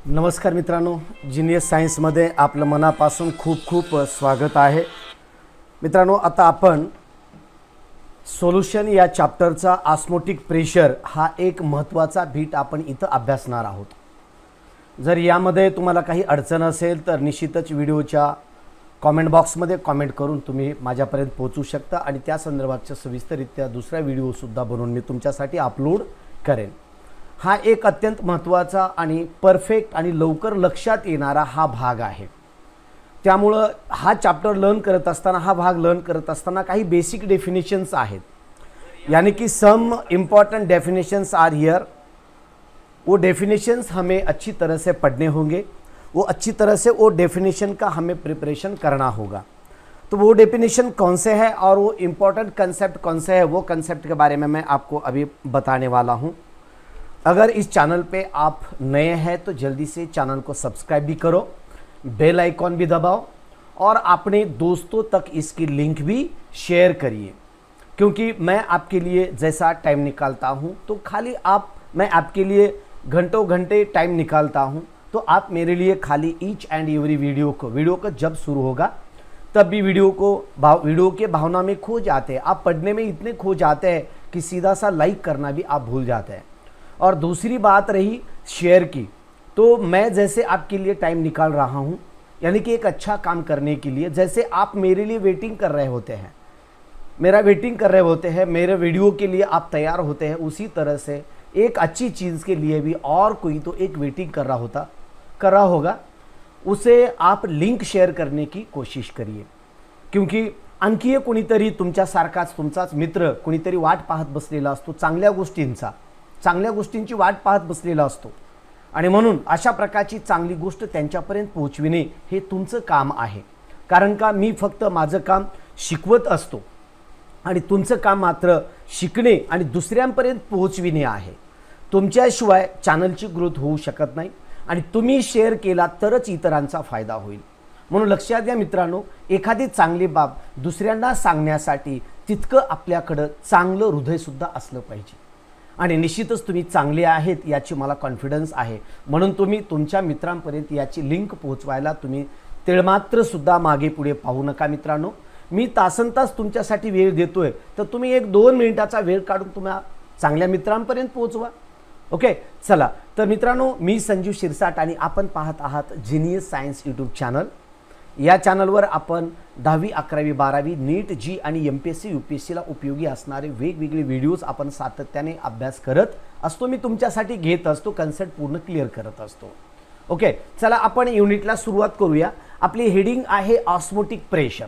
नमस्कार मित्रांनो, जीनियस सायन्समध्ये आपलं मनापासून खूप खूप स्वागत आहे. मित्रांनो, आता आपण सोल्युशन या चॅप्टरचा ऑस्मोटिक प्रेशर हा एक महत्त्वाचा बीट आपण इथं अभ्यासणार आहोत. जर यामध्ये तुम्हाला काही अडचण असेल तर निश्चितच व्हिडिओच्या कॉमेंट बॉक्समध्ये कॉमेंट करून तुम्ही माझ्यापर्यंत पोहोचू शकता आणि त्या संदर्भातच्या सविस्तररित्या दुसरा व्हिडिओसुद्धा बनवून मी तुमच्यासाठी अपलोड करेन. हा एक अत्यंत महत्त्वाचा आणि परफेक्ट आणि लवकर लक्षात येणारा हा भाग आहे. त्यामुळं हा चॅप्टर लर्न करत असताना, हा भाग लर्न करत असताना काही बेसिक डेफिनेशन्स आहेत, यानी कि some important definitions are here. वो डेफिनेशंस हमें अच्छी तरह से पढ़ने होंगे, वो अच्छी तरह से वो डेफिनेशन का हमें प्रिपरेशन करना होगा. तो वो डेफिनेशन कौन से है और वो इम्पॉर्टेंट कंसेप्ट कौन से है, वो कंसेप्ट के बारे में मैं आपको अभी बताने वाला हूँ. अगर इस चैनल पे आप नए हैं तो जल्दी से चैनल को सब्सक्राइब भी करो, बेल आइकॉन भी दबाओ और अपने दोस्तों तक इसकी लिंक भी शेयर करिए. क्योंकि मैं आपके लिए जैसा टाइम निकालता हूँ तो खाली मैं आपके लिए घंटों घंटे टाइम निकालता हूँ, तो आप मेरे लिए खाली ईच एंड एवरी वीडियो को जब शुरू होगा तब भी वीडियो के भावना में खो जाते हैं, आप पढ़ने में इतने खो जाते हैं कि सीधा सा लाइक करना भी आप भूल जाते हैं. और दूसरी बात रही शेयर की, तो मैं जैसे आपके लिए टाइम निकाल रहा हूँ, यानी कि एक अच्छा काम करने के लिए, जैसे आप मेरे लिए वेटिंग कर रहे होते हैं, मेरे वीडियो के लिए आप तैयार होते हैं, उसी तरह से एक अच्छी चीज़ के लिए भी और कोई तो एक वेटिंग कर रहा होगा, उसे आप लिंक शेअर करने की कोशिश करिए. क्योंकि आणखी कोणीतरी तुमचाच मित्र कोणीतरी वाट पाहत बसलेला असतो, चांगल्या गोष्टींची वाट पाहत बसलेला असतो, आणि म्हणून अशा प्रकारची चांगली गोष्ट त्यांच्यापर्यंत पोहोचविणे हे तुमचं काम आहे. कारण का मी फक्त माझं काम शिकवत असतो आणि तुमचं काम मात्र शिकणे आणि दुसऱ्यांपर्यंत पोहोचविणे आहे. तुमच्याशिवाय चॅनलची ग्रोथ होऊ शकत नाही आणि तुम्ही शेअर केला तरच इतरांचा फायदा होईल. म्हणून लक्षात घ्या मित्रांनो, एखादी चांगली बाब दुसऱ्यांना सांगण्यासाठी तितकं आपल्याकडं चांगलं हृदयसुद्धा असलं पाहिजे. आणि निश्चितच तुम्ही चांगले आहेत याची मला कॉन्फिडन्स आहे, म्हणून तुम्ही तुमच्या मित्रांपर्यंत याची लिंक पोहोचवायला तुम्ही तिळमात्र सुद्धा मागे पुढे पाहू नका. मित्रांनो, मी तासनतास तुमच्यासाठी वेळ देतोय, तर तुम्ही 1-2 मिनिटाचा वेळ काढून तुम्हा चांगल्या मित्रांपर्यंत पोहोचवा. ओके, चला तर मित्रांनो, मी संजीव शिरसाट आणि आपण पाहत आहात जीनियस सायन्स यूट्यूब चॅनल. या चॅनलवर आपण 10वी 11वी 12वी नीट जी आणि MPSC UPSCला उपयोगी असणारे वेगवेगळे व्हिडिओज आपण सातत्याने अभ्यास करत असतो. मी तुमच्यासाठी घेत असतो, कन्सेप्ट पूर्ण क्लिअर करत असतो. ओके, चला आपण युनिटला सुरुवात करूया. आपली हेडिंग आहे ऑस्मोटिक प्रेशर.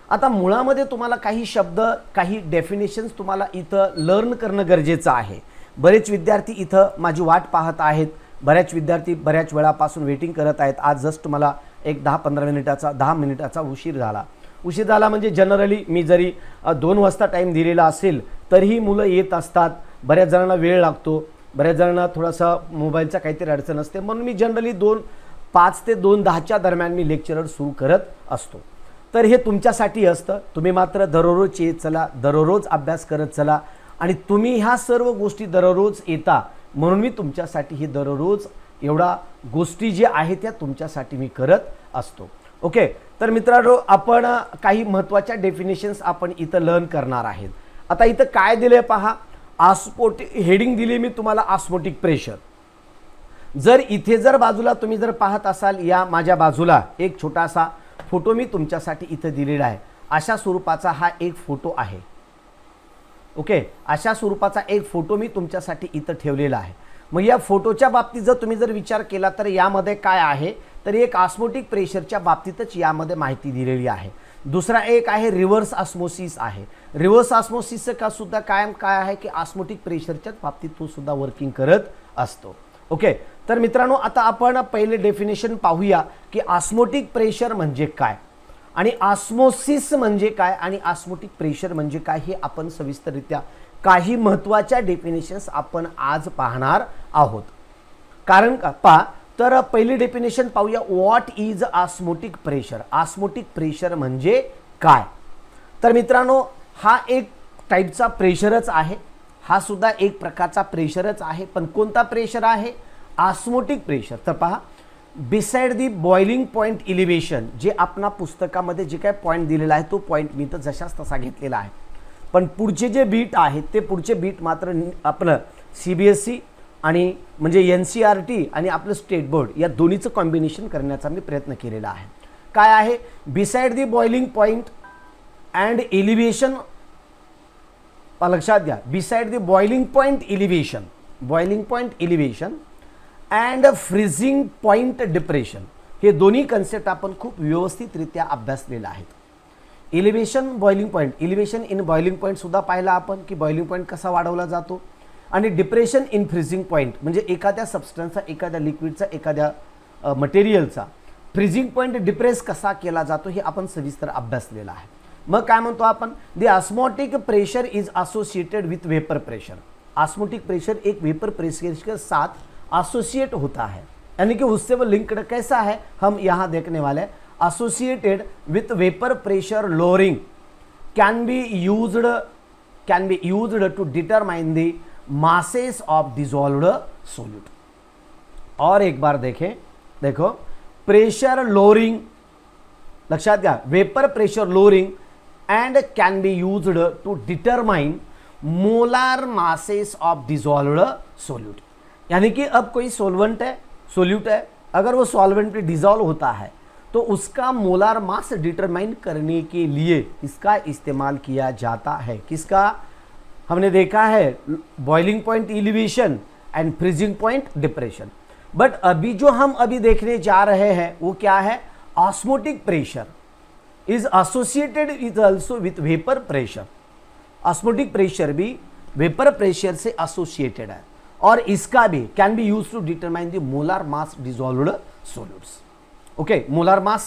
आता मुळामध्ये तुम्हाला काही शब्द, काही डेफिनेशन्स तुम्हाला इथं लर्न करणं गरजेचं आहे. बरेच विद्यार्थी इथं माझी वाट पाहत आहेत, बऱ्याच विद्यार्थी बऱ्याच वेळापासून वेटिंग करत आहेत. आज जस्ट मला एक 10 मिनिटाचा उशीर झाला म्हणजे जनरली मी जरी 2 वाजता टाईम दिलेला असेल तरीही मुलं येत असतात. बऱ्याच जणांना वेळ लागतो, बऱ्याच जणांना थोडासा मोबाईलचा काहीतरी अडचण असते, म्हणून मी जनरली 5 ते 2:10च्या दरम्यान मी लेक्चरर सुरू करत असतो. तर हे तुमच्यासाठी असतं. तुम्ही मात्र दररोज येत चला, दररोज अभ्यास करत चला, आणि तुम्ही ह्या सर्व गोष्टी दररोज येता म्हणून मी तुमच्यासाठी हे दररोज एवढा गोष्टी जे आहेत त्या तुमच्यासाठी मी करत असतो. ओके, तर मित्रांनो, आपण काही महत्त्वाच्या डेफिनेशन्स आपण इथं लर्न करणार आहेत. आता इथं काय दिले पहा, हेडिंग दिली मी तुम्हाला ऑस्मोटिक प्रेशर. जर इथे बाजूला तुम्ही पाहत असाल, या माझ्या बाजूला एक छोटासा फोटो मी तुमच्यासाठी इथं दिलेला आहे. अशा स्वरूपाचा हा एक फोटो आहे. ओके, अशा स्वरूपाचा एक फोटो मी तुमच्यासाठी इथं ठेवलेला आहे. मग या फोटोच्या बाबतीत जर तुम्ही विचार केला तर यामध्ये काय आहे, तर एक ऑस्मोटिक प्रेशरच्या बाबतीतच यामध्ये माहिती दिलेली आहे. दुसरा एक आहे रिव्हर्स ऑस्मोसिस आहे. रिव्हर्स ऑस्मोसिसचं का सुद्धा काय आहे की ऑस्मोटिक प्रेशरच्याच बाबतीत तो सुद्धा वर्किंग करत असतो. ओके, तर मित्रांनो, आता आपण पहिले डेफिनेशन पाहूया की ऑस्मोटिक प्रेशर म्हणजे काय आणि ऑस्मोसिस म्हणजे काय आणि ऑस्मोटिक प्रेशर म्हणजे काय, हे आपण सविस्तररित्या काही महत्त्वाच्या डेफिनेशन्स आपण आज पाहणार आहोत. कारण का तर पहिली डेफिनेशन पाहूया, what is osmotic pressure. Osmotic pressure म्हणजे काय. तर मित्रांनो, हा एक टाईपचा प्रेशरच आहे. हा सुद्धा एक प्रकारचा प्रेशरच आहे, पण कोणता प्रेशर आहे? Osmotic pressure. तर पहा, बिसाइड दी बॉइलिंग पॉइंट इलिव्हेशन, जे आपल्या पुस्तकामध्ये जे काय पॉईंट दिलेला आहे तो पॉईंट मी तर जशाच तसा घेतलेला आहे, पण पुढचे जे बीट आहेत ते पुढचे बीट मात्र आपलं CBSE आणि म्हणजे NCERT आणि आपलं स्टेट बोर्ड या दोन्हीचं कॉम्बिनेशन करण्याचा मी प्रयत्न केलेला आहे. काय आहे? Beside the boiling point and elevation. लक्षात घ्या, beside the boiling point elevation and freezing point depression, हे दोन्ही कन्सेप्ट आपण खूप व्यवस्थितरित्या अभ्यासलेला आहेत. Elevation, boiling point, elevation in boiling point सुद्धा पाहिला आपण की बॉइलिंग पॉइंट कसा वाढवला जातो, आणि डिप्रेशन इन फ्रीजिंग पॉइंट म्हणजे एखाद्या सबस्टन्सचा, एखाद्या लिक्विडचा, एखाद्या मटेरियलचा फ्रीजिंग पॉइंट डिप्रेस कसा केला जातो हे आपण सविस्तर अभ्यासलेला आहे. मग काय म्हणतो आपण? The osmotic pressure is associated with vapour pressure. Osmotic pressure एक वेपर प्रेशर के साथ एसोसिएट होता है, यानी कि उससे वो लिंक्ड कैसा है हम यहाँ देखने वाले हैं. Associated with vapour pressure lowering can be used to determine the masses of dissolved solute. और एक बार देखें, देखो प्रेशर लोअरिंग, लक्षात घ्या, vapour pressure lowering and can be used to determine molar masses of dissolved solute. यानी कि अब कोई सोल्वेंट है, सोल्यूट है, अगर वो सॉल्वेंट पे डिसॉल्व होता है तो उसका मोलार मास डिटरमाइन करने के लिए इसका इस्तेमाल किया जाता है. किसका? हमने देखा है boiling point elevation end freezing point depression. But अभी जो हम अभी देखने जा रहे हैं वो क्या है? Osmotic pressure is associated with also with vapour pressure. Osmotic pressure भी वेपर प्रेशर से एसोसिएटेड है और इसका भी can be use to determine the molar mass dissolved solutes. Okay, molar mass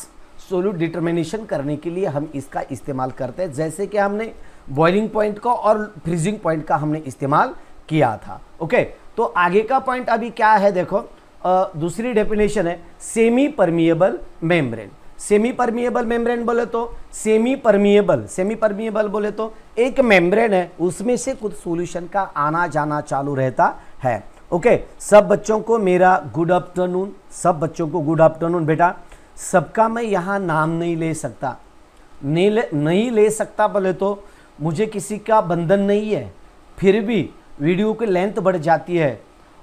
solute determination करने के लिए हम इसका इस्तेमाल करते हैं, जैसे कि हमने बॉइलिंग पॉइंट का और फ्रीजिंग पॉइंट का हमने इस्तेमाल किया था. ओके, तो आगे का पॉइंट अभी क्या है? देखो, दूसरी डेफिनेशन है semi permeable membrane. Semi permeable membrane बोले तो सेमी परमिएबल बोले तो एक मेम्ब्रेन है, उसमें से कुछ सॉल्यूशन का आना जाना चालू रहता है. ओके, सब बच्चों को मेरा गुड आफ्टरनून. सब बच्चों को गुड आफ्टरनून. बेटा, सबका मैं यहाँ नाम नहीं ले सकता, नहीं ले सकता बोले तो मुझे किसी का बंधन नहीं है, फिर भी वीडियो की लेंथ बढ़ जाती है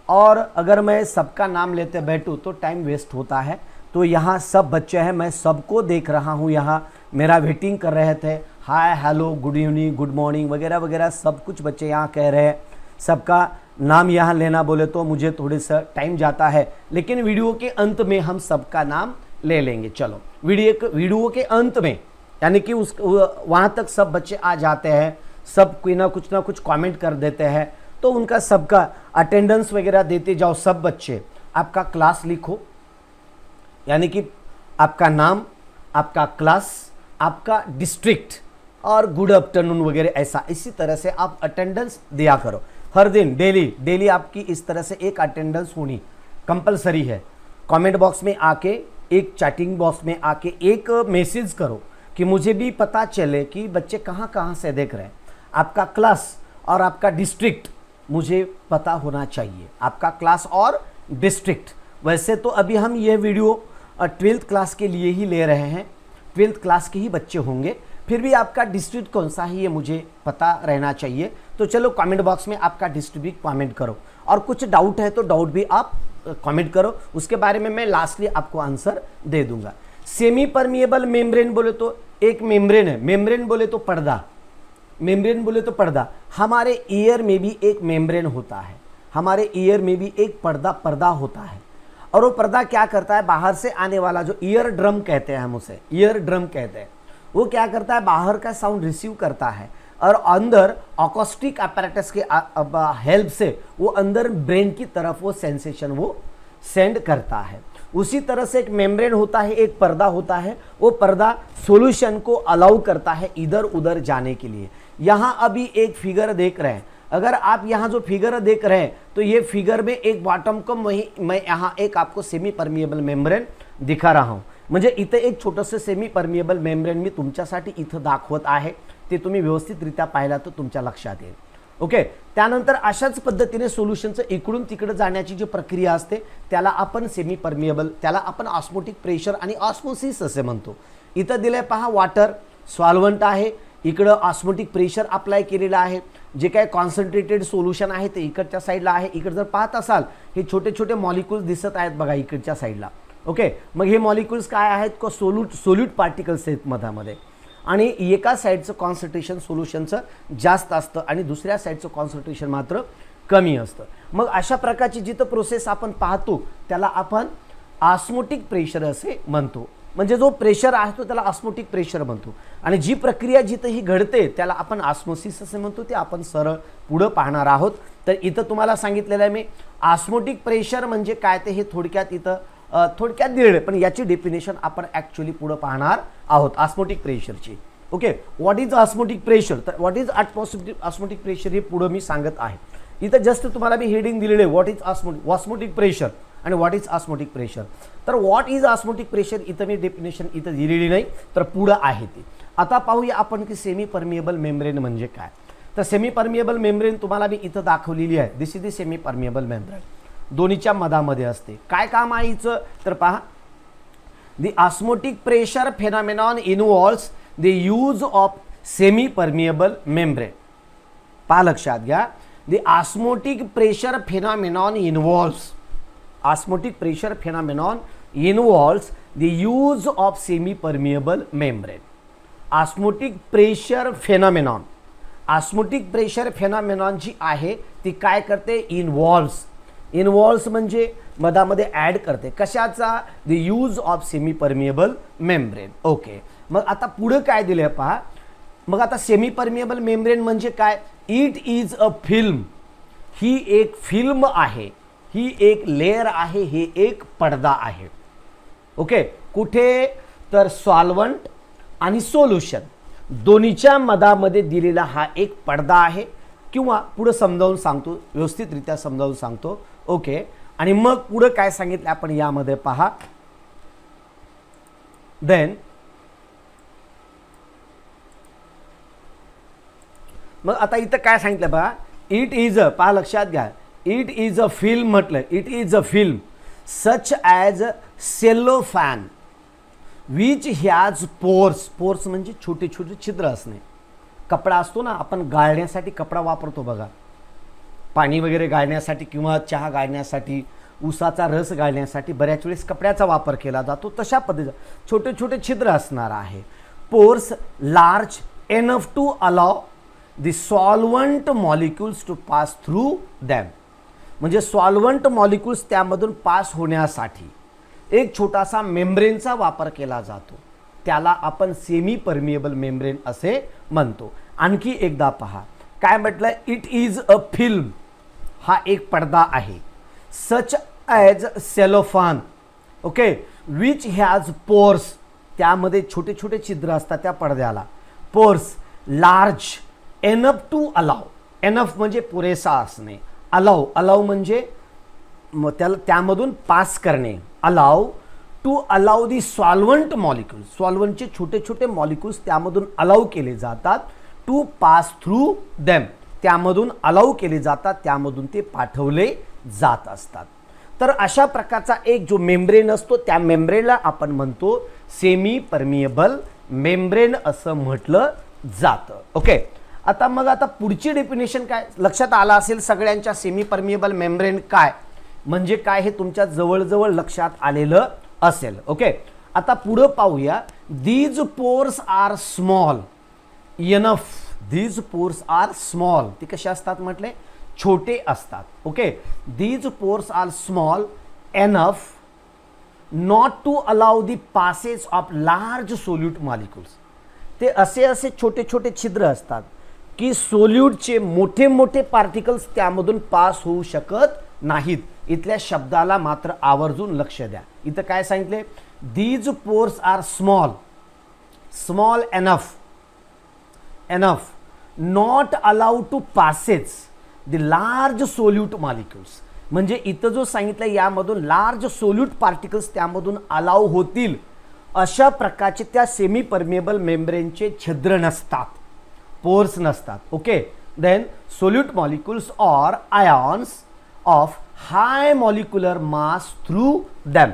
और अगर मैं सबका नाम लेते बैठूँ तो टाइम वेस्ट होता है. तो यहाँ सब बच्चे हैं, मैं सबको देख रहा हूँ, यहाँ मेरा वेटिंग कर रहे थे. Hi, hello, good evening, good morning वगैरह वगैरह सब कुछ बच्चे यहाँ कह रहे हैं. सबका नाम यहाँ लेना बोले तो मुझे थोड़ी सा टाइम जाता है, लेकिन वीडियो के अंत में हम सबका नाम ले लेंगे. चलो, वीडियो के अंत में, यानी कि उस वहाँ तक सब बच्चे आ जाते हैं, सब कोई ना कुछ कमेंट कर देते हैं, तो उनका सबका अटेंडेंस वगैरह देते जाओ. सब बच्चे आपका क्लास लिखो, यानी कि आपका नाम, आपका क्लास, आपका डिस्ट्रिक्ट और गुड आफ्टरनून वगैरह, ऐसा इसी तरह से आप अटेंडेंस दिया करो हर दिन. डेली आपकी इस तरह से एक अटेंडेंस होनी कंपलसरी है. कमेंट बॉक्स में आके, एक चैटिंग बॉक्स में आके एक मैसेज करो कि मुझे भी पता चले कि बच्चे कहाँ से देख रहे हैं. आपका क्लास और आपका डिस्ट्रिक्ट मुझे पता होना चाहिए, आपका क्लास और डिस्ट्रिक्ट. वैसे तो अभी हम ये वीडियो 12th क्लास के लिए ही ले रहे हैं, 12th क्लास के ही बच्चे होंगे, फिर भी आपका डिस्ट्रिक्ट कौन सा है ये मुझे पता रहना चाहिए. तो चलो कमेंट बॉक्स में आपका डिस्ट्रिक्ट भी कमेंट करो, और कुछ डाउट है तो डाउट भी आप कमेंट करो, उसके बारे में मैं लास्टली आपको आंसर दे दूंगा. सेमी परमिएबल मेम्ब्रेन बोले तो एक मेम्ब्रेन है, मेम्ब्रेन बोले तो पर्दा, मेम्ब्रेन बोले तो पर्दा. हमारे ईयर में भी एक मेम्ब्रेन होता है, हमारे ईयर में भी एक पर्दा होता है, और वो पर्दा क्या करता है? बाहर से आने वाला जो ईयर ड्रम कहते हैं, हम उसे ईयर ड्रम कहते हैं, वो क्या करता है? बाहर का साउंड रिसीव करता है और अंदर अकॉस्टिक अपैरेटस के हेल्प से वो अंदर ब्रेन की तरफ वो सेंसेशन वो सेंड करता है. उसी तरह से एक मेम्ब्रेन होता है, एक पर्दा होता है, वो पर्दा सॉल्यूशन को अलाउ करता है इधर उधर जाने के लिए. यहाँ अभी एक फिगर देख रहे हैं, अगर आप यहाँ जो फिगर देख रहे हैं तो ये फिगर में एक बॉटम को मैं यहाँ एक आपको सेमी परमिएबल मेम्ब्रेन दिखा रहा हूँ. म्हणजे इथं एक छोटंसं सेमी परमिएबल मेम्ब्रेन मी तुमच्यासाठी इथं दाखवत आहे, ते तुम्ही व्यवस्थितरित्या पाहिला तर तुमच्या लक्षात येईल. ओके, त्यानंतर अशाच पद्धतीने सोल्युशनचं इकडून तिकडे जाण्याची जी प्रक्रिया असते त्याला आपण सेमी परमिएबल, त्याला आपण ऑस्मोटिक प्रेशर आणि ऑस्मोसिस असे म्हणतो. इथं दिलंय पहा वॉटर सॉल्व्हंट आहे, इकडं ऑस्मोटिक प्रेशर अप्लाय केलेलं आहे, जे काय कॉन्सन्ट्रेटेड सोल्युशन आहे ते इकडच्या साईडला आहे. इकडे जर पाहत असाल हे छोटे छोटे मॉलिक्युल्स दिसत आहेत बघा इकडच्या साईडला. ओके, मग हे मॉलिक्युल्स काय आहेत का सोल्यूट पार्टिकल्स आहेत मधामध्ये, आणि एका साईडचं कॉन्सन्ट्रेशन सोल्युशनचं जास्त असतं आणि दुसऱ्या साईडचं कॉन्सन्ट्रेशन मात्र कमी असतं. मग अशा प्रकारची जिथं प्रोसेस आपण पाहतो त्याला आपण ऑस्मोटिक प्रेशर असे म्हणतो. म्हणजे जो प्रेशर आहे तो त्याला ऑस्मोटिक प्रेशर म्हणतो, आणि जी प्रक्रिया जिथं ही घडते त्याला आपण ऑस्मोसिस असे म्हणतो. ते आपण सरळ पुढं पाहणार आहोत. तर इथं तुम्हाला सांगितलेलं आहे मी ऑस्मोटिक प्रेशर म्हणजे काय ते हे थोडक्यात इथं थोडक्यात दिलेलं, पण याची डेफिनेशन आपण ॲक्च्युली पुढं पाहणार आहोत ऑस्मोटिक प्रेशरची. Okay, what is osmotic pressure, तर व्हॉट इज ऑस्मोटिक प्रेशर हे पुढं मी सांगत आहे. इथं जस्ट तुम्हाला मी हेडिंग दिलेलं आहे व्हॉट इज ऑस्मोटिक प्रेशर आणि व्हॉट इज ऑस्मोटिक प्रेशर. तर व्हॉट इज ऑस्मोटिक प्रेशर इथं मी डेफिनेशन इथं दिलेली नाही, तर पुढं आहे ती. आता पाहूया आपण की सेमी परमिएबल मेम्ब्रेन म्हणजे काय. तर सेमी परमिएबल मेम्ब्रेन तुम्हाला मी इथं दाखवलेली आहे. This is the semi permeable membrane, दोन्हीच्या मधामध्ये असते. काय काम आहे हिचं, तर पहा the osmotic pressure phenomenon involves the use of semi permeable membrane. पहा लक्षात घ्या, the osmotic pressure phenomenon involves, osmotic pressure phenomenon involves the use of semi permeable membrane. osmotic pressure phenomenon, osmotic pressure phenomenon जी आहे ती काय करते, involves म्हणजे मधामध्ये add करते. कशाचा, the use of semi permeable membrane. Okay, मग आता पुढे काय दिलंय पहा. मग आता सेमी परमिएबल मेम्ब्रेन म्हणजे काय, इट इज अ फिल्म, ही एक फिल्म आहे, ही एक लेयर आहे, हे एक पडदा आहे. ओके, कुठे, तर सॉल्व्हंट आणि सोल्युशन दोन्हीच्या मधामध्ये दिलेला हा एक पडदा आहे, किंवा पुढे समजावून सांगतो, व्यवस्थितरित्या समजावून सांगतो. ओके, आणि मग पुढे काय सांगितलं आपण यामध्ये पहा. देन मग आता इथं काय सांगितलं पहा, इट इज अ, पहा लक्षात घ्या, इट इज अ फिल्म म्हटलं, it is a film such as cellophane which has pores. Pores म्हणजे छोटे छोटे छिद्र असणे. कपडा असतो ना, आपण गाळण्यासाठी कपडा वापरतो बघा, पाणी वगैरे गाळण्यासाठी किंवा चहा गाळण्यासाठी, ऊसाचा रस गाळण्यासाठी बऱ्याच वेळेस कपड्याचा वापर केला जातो. तशा पद्धतीचं छोटे छोटे छिद्र असणार आहे. Pores large enough to allow the solvent molecules to pass through them. म्हणजे सॉल्व्हंट मॉलिक्युल्स त्यामधून पास होण्यासाठी एक छोटासा मेम्ब्रेनचा वापर केला जातो, त्याला आपण सेमी परमिएबल मेम्ब्रेन असे म्हणतो. आणखी एकदा पहा काय म्हटलं, इट इज अ फिल्म, हा एक पडदा आहे. Such as cellophane, okay, which has pores, त्यामध्ये छोटे छोटे छिद्र असतात त्या पडद्याला. Pores large enough to allow, enough म्हणजे पुरेसा असणे, अलाव म्हणजे त्याला त्यामधून पास करणे. To allow the solvent molecules, सॉल्व्हंटचे छोटे छोटे मॉलिक्युल्स त्यामधून अलाव केले जातात. टू पास थ्रू देम, त्यामधून अलाव केले जातात, त्यामधून ते पाठवले जात असतात. तर अशा प्रकारचा एक जो मेम्ब्रेन असतो त्या मेम्ब्रेनला आपण म्हणतो सेमी परमिएबल मेम्ब्रेन असं म्हटलं जातं. ओके, आता पुढची डेफिनेशन काय लक्षात आला असेल सगळ्यांच्या, सेमी परमिएबल मेम्ब्रेन काय म्हणजे काय हे तुमच्या जवळजवळ लक्षात आलेलं असेल. ओके, आता पुढे पाहूया. These pores are small enough, these pores are small, ते कसे असतात म्हटले, छोटे असतात. Okay, these pores are small enough not to allow the passage of large solute molecules. ते असे छोटे छोटे छिद्र असतात की सोल्यूटचे मोठे मोठे पार्टिकल्स त्यामधून पास होऊ शकत नाहीत. इथल्या शब्दाला मात्र आवर्जून लक्ष द्या. इथं काय सांगितले, these pores are small enough not allowed to passes the large solute molecules. म्हणजे इथं जो सांगितलं यामधून लार्ज सोल्यूट पार्टिकल्स त्यामधून अलाउ होतील अशा प्रकारचे त्या सेमी परमिएबल मेम्ब्रेनचे छिद्र नसतात, पोर्स नसतात. ओके, देन सोल्यूट मॉलिक्युल्स और ions of high molecular mass through them,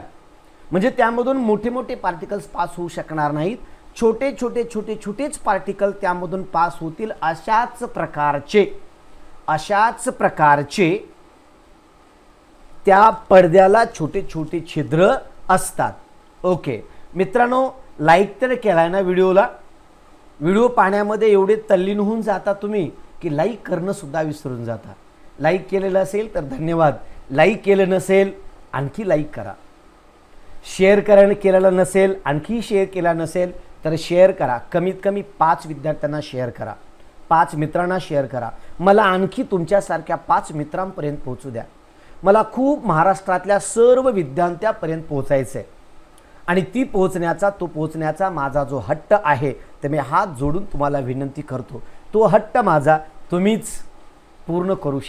म्हणजे त्यामधून मोठे मोठे पार्टिकल्स पास होऊ शकणार नाहीत, छोटे छोटे छोटे छोटेच पार्टिकल त्यामधून पास होतील, अशाच प्रकारचे त्या पडद्याला छोटे छोटे छिद्र असतात. ओके मित्रांनो, लाईक तर केलाय ना व्हिडिओला? व्हिडिओ पाहण्यामध्ये एवढे तल्लीन होऊन जाता तुम्ही की लाईक करणं सुद्धा विसरून जाता. लाईक केलेलं असेल तर धन्यवाद, लाईक केलं नसेल आणखी लाईक करा, शेअर केलेलं नसेल आणखी शेअर केला नसेल तर शेअर करा. कमीत कमी 5 विद्यार्थ्यांना शेअर करा, 5 मित्रांना शेअर करा. मला आणखी तुमच्यासारख्या 5 मित्रांपर्यंत पोहोचू द्या. मला खूप महाराष्ट्रातल्या सर्व विद्यार्थ्यांपर्यंत पोहोचायचं आहे आणि ती पोहोचण्याचा माझा जो हट्ट आहे ते मी हात जोडून तुम्हाला विनंती करतो. तो हट्ट माझा तुम्हीच पूर्ण करू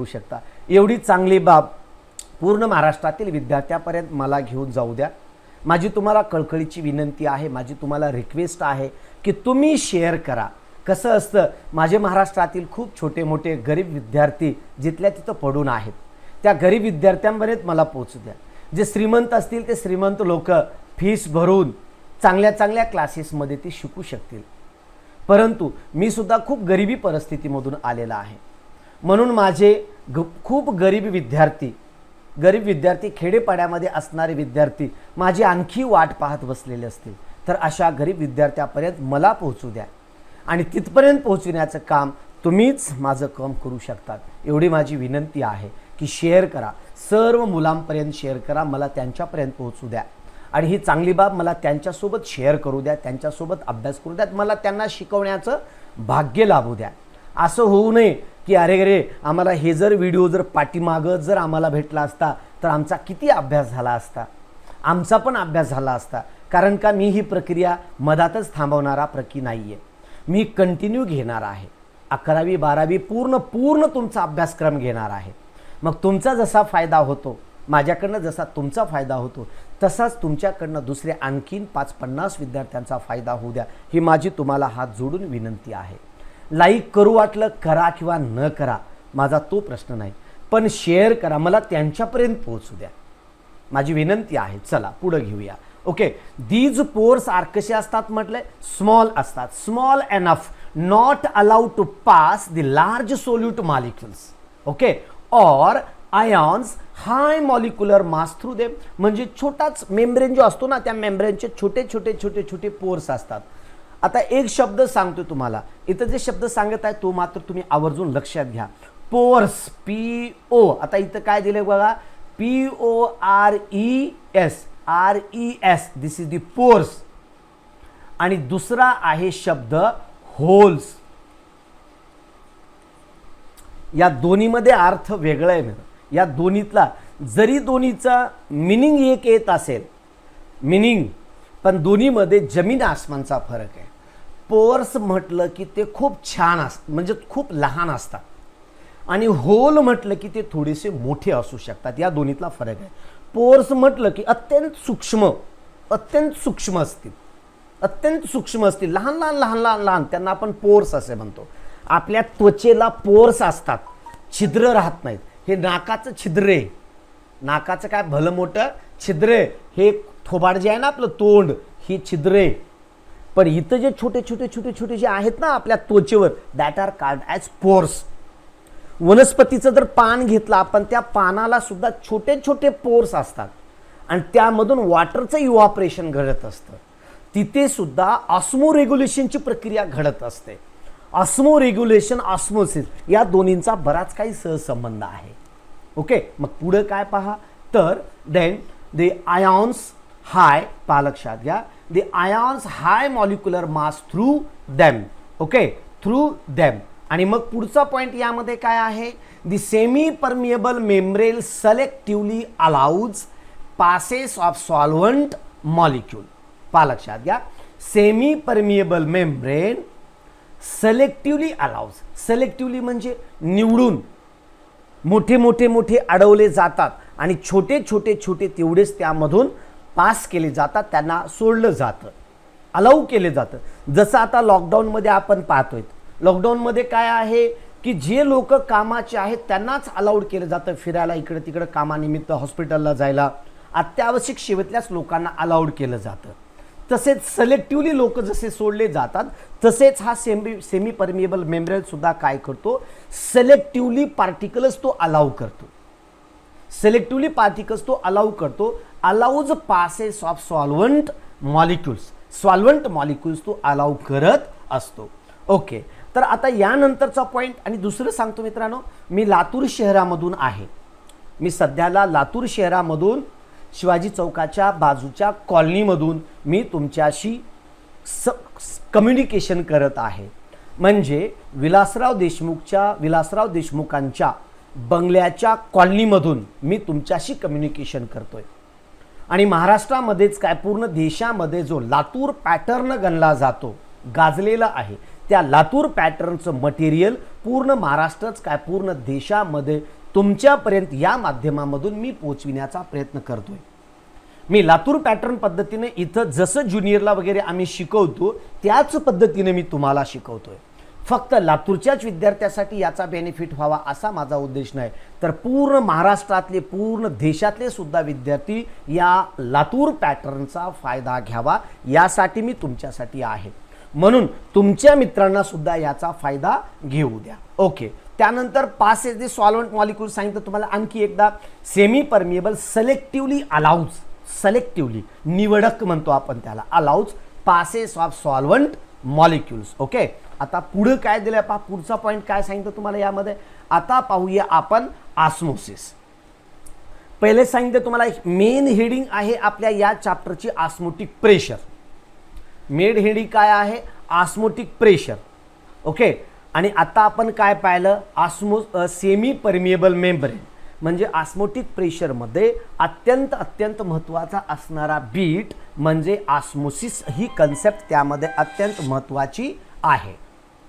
शकता. एवढी चांगली बाब पूर्ण महाराष्ट्रातील विद्यार्थ्यांपर्यंत मला घेऊन जाऊ द्या. माझी तुम्हाला कळकळीची विनंती आहे, माझी तुम्हाला रिक्वेस्ट आहे की तुम्ही शेअर करा. कसं असतं, माझे महाराष्ट्रातील खूप छोटे मोठे गरीब विद्यार्थी जिथल्या तिथं पडून आहेत, त्या गरीब विद्यार्थ्यांपर्यंत मला पोहोचू द्या. जे श्रीमंत असतील ते श्रीमंत लोक फीस भरून चांगल्या चांगल्या क्लासेसमध्ये ते शिकू शकतील. परंतु मी सुद्धा खूप गरिबी परिस्थितीमधून आलेला आहे, म्हणून माझे खूप गरीब विद्यार्थी खेडेपाड्यामध्ये असणारे विद्यार्थी माझी आणखी वाट पाहत बसलेले असतील. तर अशा गरीब विद्यार्थ्यापर्यंत मला पोहोचू द्या आणि तिथपर्यंत पोहोचण्याचं काम तुम्हीच माझं काम करू शकतात. एवढी माझी विनंती आहे की शेअर करा, सर्व मुलांपर्यंत शेअर करा, मला त्यांच्यापर्यंत पोहोचू द्या. आणि ही चांगली बाब मला त्यांच्यासोबत शेअर करू द्या, त्यांच्यासोबत अभ्यास करू द्या, मला त्यांना शिकवण्याचं भाग्य लाभू द्या. असं होऊ नये की अरे आम्हाला हे जर व्हिडिओ जर पाठीमागं जर आम्हाला भेटला असता तर आमचा किती अभ्यास झाला असता, आमचा पण अभ्यास झाला असता. कारण का मी ही प्रक्रिया मधातच थांबवणारा नाही आहे, मी कंटिन्यू घेणार आहे. 11वी 12वी पूर्ण तुमचा अभ्यासक्रम घेणार आहे. मग तुमचा जसा फायदा होतो, माझ्याकडनं जसा तुमचा फायदा होतो, तसाच तुमच्याकडनं दुसरे आणखीन 5-50 विद्यार्थ्यांचा फायदा होऊ द्या, ही माझी तुम्हाला हात जोडून विनंती आहे. लाईक करू वाटलं करा किंवा न करा, माझा तो प्रश्न नाही, पण शेअर करा, मला त्यांच्यापर्यंत पोहोचू द्या, माझी विनंती आहे. चला पुढे घेऊया. ओके, दीज पोर्स आर कसे असतात म्हटले? स्मॉल असतात. Small enough not allowed to pass the large solute molecules. Okay, और ions high molecular mass through them, म्हणजे छोटाच मेम्ब्रेन जो असतो ना, त्या मेम्ब्रेनचे छोटे छोटे छोटे छोटे पोर्स असतात. आता एक शब्द सांगतो तुम्हाला, इथं जे शब्द सांगत आहे तो मात्र तुम्ही आवर्जून लक्षात घ्या. Pores, PO. आता इथं काय दिले बघा, PORES, this is the pores. आणि दुसरा आहे शब्द होल्स. या दोन्हीमध्ये अर्थ वेगळा आहे. या दोन्हीतला जरी दोन्हीचा मिनिंग एक येत असेल, पण दोन्हीमध्ये जमीन आसमानचा फरक आहे. पोर्स म्हटलं की ते खूप छान असतात, म्हणजे खूप लहान असतात, आणि होल म्हटलं की ते थोडेसे मोठे असू शकतात. या दोन्हीतला फरक आहे. पोर्स म्हटलं की अत्यंत सूक्ष्म असतील, लहान, त्यांना आपण पोर्स असे म्हणतो. आपल्या त्वचेला पोर्स असतात, छिद्र राहत नाहीत. हे नाकाचं छिद्र आहे, नाकाचं काय भलं मोठं छिद्र आहे. हे थोबाड जे आहे ना आपलं तोंड, ही छिद्र आहे. पण इथं जे छोटे छोटे जे आहेत ना आपल्या त्वचेवर, that are called as pores. वनस्पतीचं जर पान घेतलं आपण, त्या पानाला सुद्धा छोटे छोटे पोर्स असतात आणि त्यामधून वॉटरचं इव्हॅपोरेशन घडत असतं. तिथे सुद्धा ऑस्मो रेग्युलेशनची प्रक्रिया घडत असते. ऑस्मो रेग्युलेशन, ऑस्मोसिस या दोन्हींचा बराच काही सहसंबंध आहे. ओके, मग पुढे काय पहा तर देन द आयॉन्स हाय, पहा लक्षात घ्या, the ions high molecular mass through them. Okay, through them. आणि मग पुढचा पॉइंट यामध्ये काय आहे, the semi permeable membrane selectively allows passes of solvent molecule. पहा लक्षात घ्या, semi permeable membrane selectively allows. Selectively म्हणजे निवडून, मोठे अडवले जातात आणि छोटे तेवढेच त्यामधून पास केले जातात, त्यांना सोडलं जातं, अलाउ केले जातं. जसं आता लॉकडाऊनमध्ये आपण पाहतोय, लॉकडाऊनमध्ये काय आहे की जे लोक कामाचे आहेत त्यांनाच अलाउड केलं जातं फिरायला, इकडे तिकडे कामानिमित्त हॉस्पिटलला जायला, अत्यावश्यक सेवेतल्याच लोकांना अलाउड केलं जातं. तसेच सिलेक्टिव्हली लोक जसे सोडले जातात तसेच हा सेमी परमिएबल मेम्ब्रेन सुद्धा काय करतो, सिलेक्टिव्हली पार्टिकल्स तो अलाउ करतो. सिलेक्टिव्हली पार्टिकल्स तो अलाउ करतो, allows passes of solvent molecules, solvent molecules तो अलाउ करत असतो. ओके, तर आता यानंतरचा पॉईंट आणि दुसरं सांगतो मित्रांनो, मी लातूर शहरामधून आहे. मी सध्याला लातूर शहरामधून शिवाजी चौकाच्या बाजूच्या कॉलनीमधून मी तुमच्याशी कम्युनिकेशन करत आहे. म्हणजे विलासराव देशमुखांच्या बंगल्याच्या कॉलनीमधून मी तुमच्याशी कम्युनिकेशन करतोय. आणि महाराष्ट्रामध्येच काय पूर्ण देशामध्ये जो लातूर पॅटर्न गणला जातो, गाजलेला आहे, त्या लातूर पॅटर्नचं मटेरियल पूर्ण महाराष्ट्रच काय पूर्ण देशामध्ये तुमच्यापर्यंत या माध्यमामधून मी पोहोचविण्याचा प्रयत्न करतोय. मी लातूर पॅटर्न पद्धतीने इथं जसं ज्युनियरला वगैरे आम्ही शिकवतो त्याच पद्धतीने मी तुम्हाला शिकवतोय. फक्त लातूरच्याच विद्यार्थ्यासाठी याचा बेनिफिट व्हावा असा माझा उद्देश नाही, तर पूर्ण महाराष्ट्रातले पूर्ण देशातले सुद्धा विद्यार्थी या लातूर पॅटर्नचा फायदा घ्यावा यासाठी मी तुमच्यासाठी आहे. म्हणून तुमच्या मित्रांना सुद्धा याचा फायदा घेऊ द्या. ओके, त्यानंतर पासेस द सॉल्व्हंट मॉलिक्यूल सांगितलं तुम्हाला. आणखी एकदा semi permeable selectively allows, selectively निवडक म्हणतो आपण त्याला, allows passes of solvent molecules. Okay, आता पुढे काय दिलं पहा, पुढचा पॉईंट काय सांगितलं तुम्हाला यामध्ये. आता पाहूया आपण ऑस्मोसिस. पहिले सांगितलं तुम्हाला मेन हेडिंग आहे आपल्या या चॅप्टरची ऑस्मोटिक प्रेशर. मेन हेडिंग काय आहे, ऑस्मोटिक प्रेशर. ओके, आणि आता आपण काय पाहिलं, सेमी परमिएबल मेम्ब्रेन म्हणजे ऑस्मोटिक प्रेशरमध्ये अत्यंत महत्त्वाचा असणारा बीट म्हणजे ऑस्मोसिस ही कन्सेप्ट त्यामध्ये अत्यंत महत्त्वाची आहे.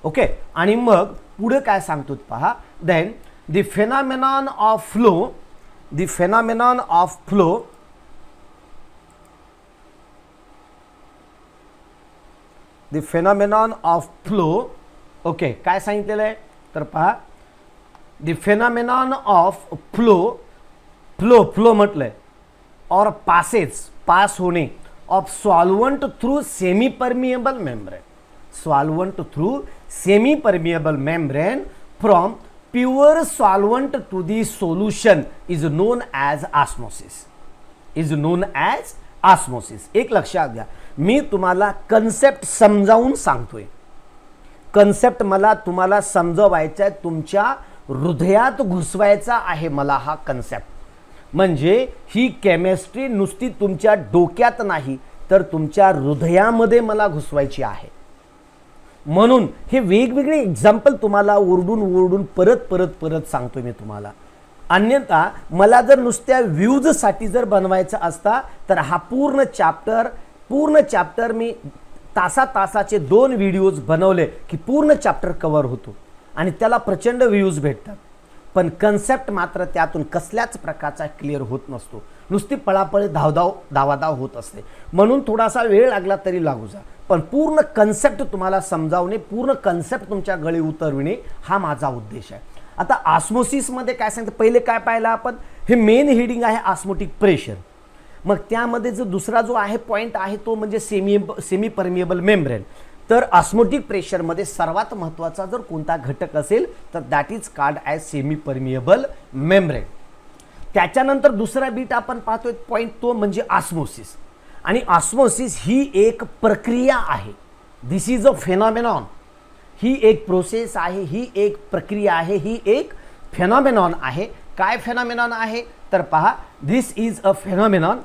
ओके, आणि मग पुढे काय सांगतो पहा, then the phenomenon of flow, the phenomenon of flow, the phenomenon of flow. Okay, काय सांगितलेलं आहे तर पहा, the phenomenon of flow, flow flow म्हटलंय, और पासेज पास होणे of solvent through semi permeable membrane, solvent through semi permeable membrane from pure solvent to the solution is known as osmosis, is known as osmosis. एक लक्षात घ्या, मी तुम्हाला concept समजावून सांगतोय. Concept मला तुम्हाला समजवायचा आहे, तुमच्या हृदयात घुसवायचा आहे मला हा कन्सेप्ट. म्हणजे ही केमिस्ट्री नुसती तुमच्या डोक्यात नाही तर तुमच्या हृदयामध्ये मला घुसवायची आहे. म्हणून हे वेगवेगळे एक्झाम्पल तुम्हाला ओरडून परत सांगतोय मी तुम्हाला. अन्यथा मला जर नुसत्या व्ह्यूजसाठी जर बनवायचा असता तर हा पूर्ण चॅप्टर मी तासाचे 2 व्हिडिओज बनवले की पूर्ण चॅप्टर कव्हर होतो आणि त्याला प्रचंड व्ह्यूज भेटतात. पण कन्सेप्ट मात्र त्यातून कसल्याच प्रकारचा क्लिअर होत नसतो, नुसती पळापळी धावाधाव होत असते. म्हणून थोडासा वेळ लागला तरी लागू जा, पण पूर्ण कन्सेप्ट तुम्हाला समजावणे, पूर्ण कन्सेप्ट तुमच्या गळी उतरविणे हा माझा उद्देश आहे. आता ऑस्मोसिसमध्ये काय सांगतं, पहिले काय पाहिलं आपण, हे मेन हेडिंग आहे ऑस्मोटिक प्रेशर. मग त्यामध्ये जो दुसरा जो आहे पॉईंट आहे तो म्हणजे सेमी परमिएबल मेम्ब्रेन. तर ऑस्मोटिक प्रेशरमध्ये सर्वात महत्त्वाचा जर कोणता घटक असेल तर that is called as semi permeable membrane. त्याच्यानंतर दुसरा बीट आपण पाहतोय पॉईंट तो म्हणजे ऑस्मोसिस. आणि ऑस्मोसिस ही एक प्रक्रिया आहे, दिस इज अ फेनॉमेनॉन. ही एक प्रोसेस आहे, ही एक प्रक्रिया आहे, ही एक फेनॉमेनॉन आहे. काय फेनॉमेनॉन आहे तर पहा, this is a phenomenon,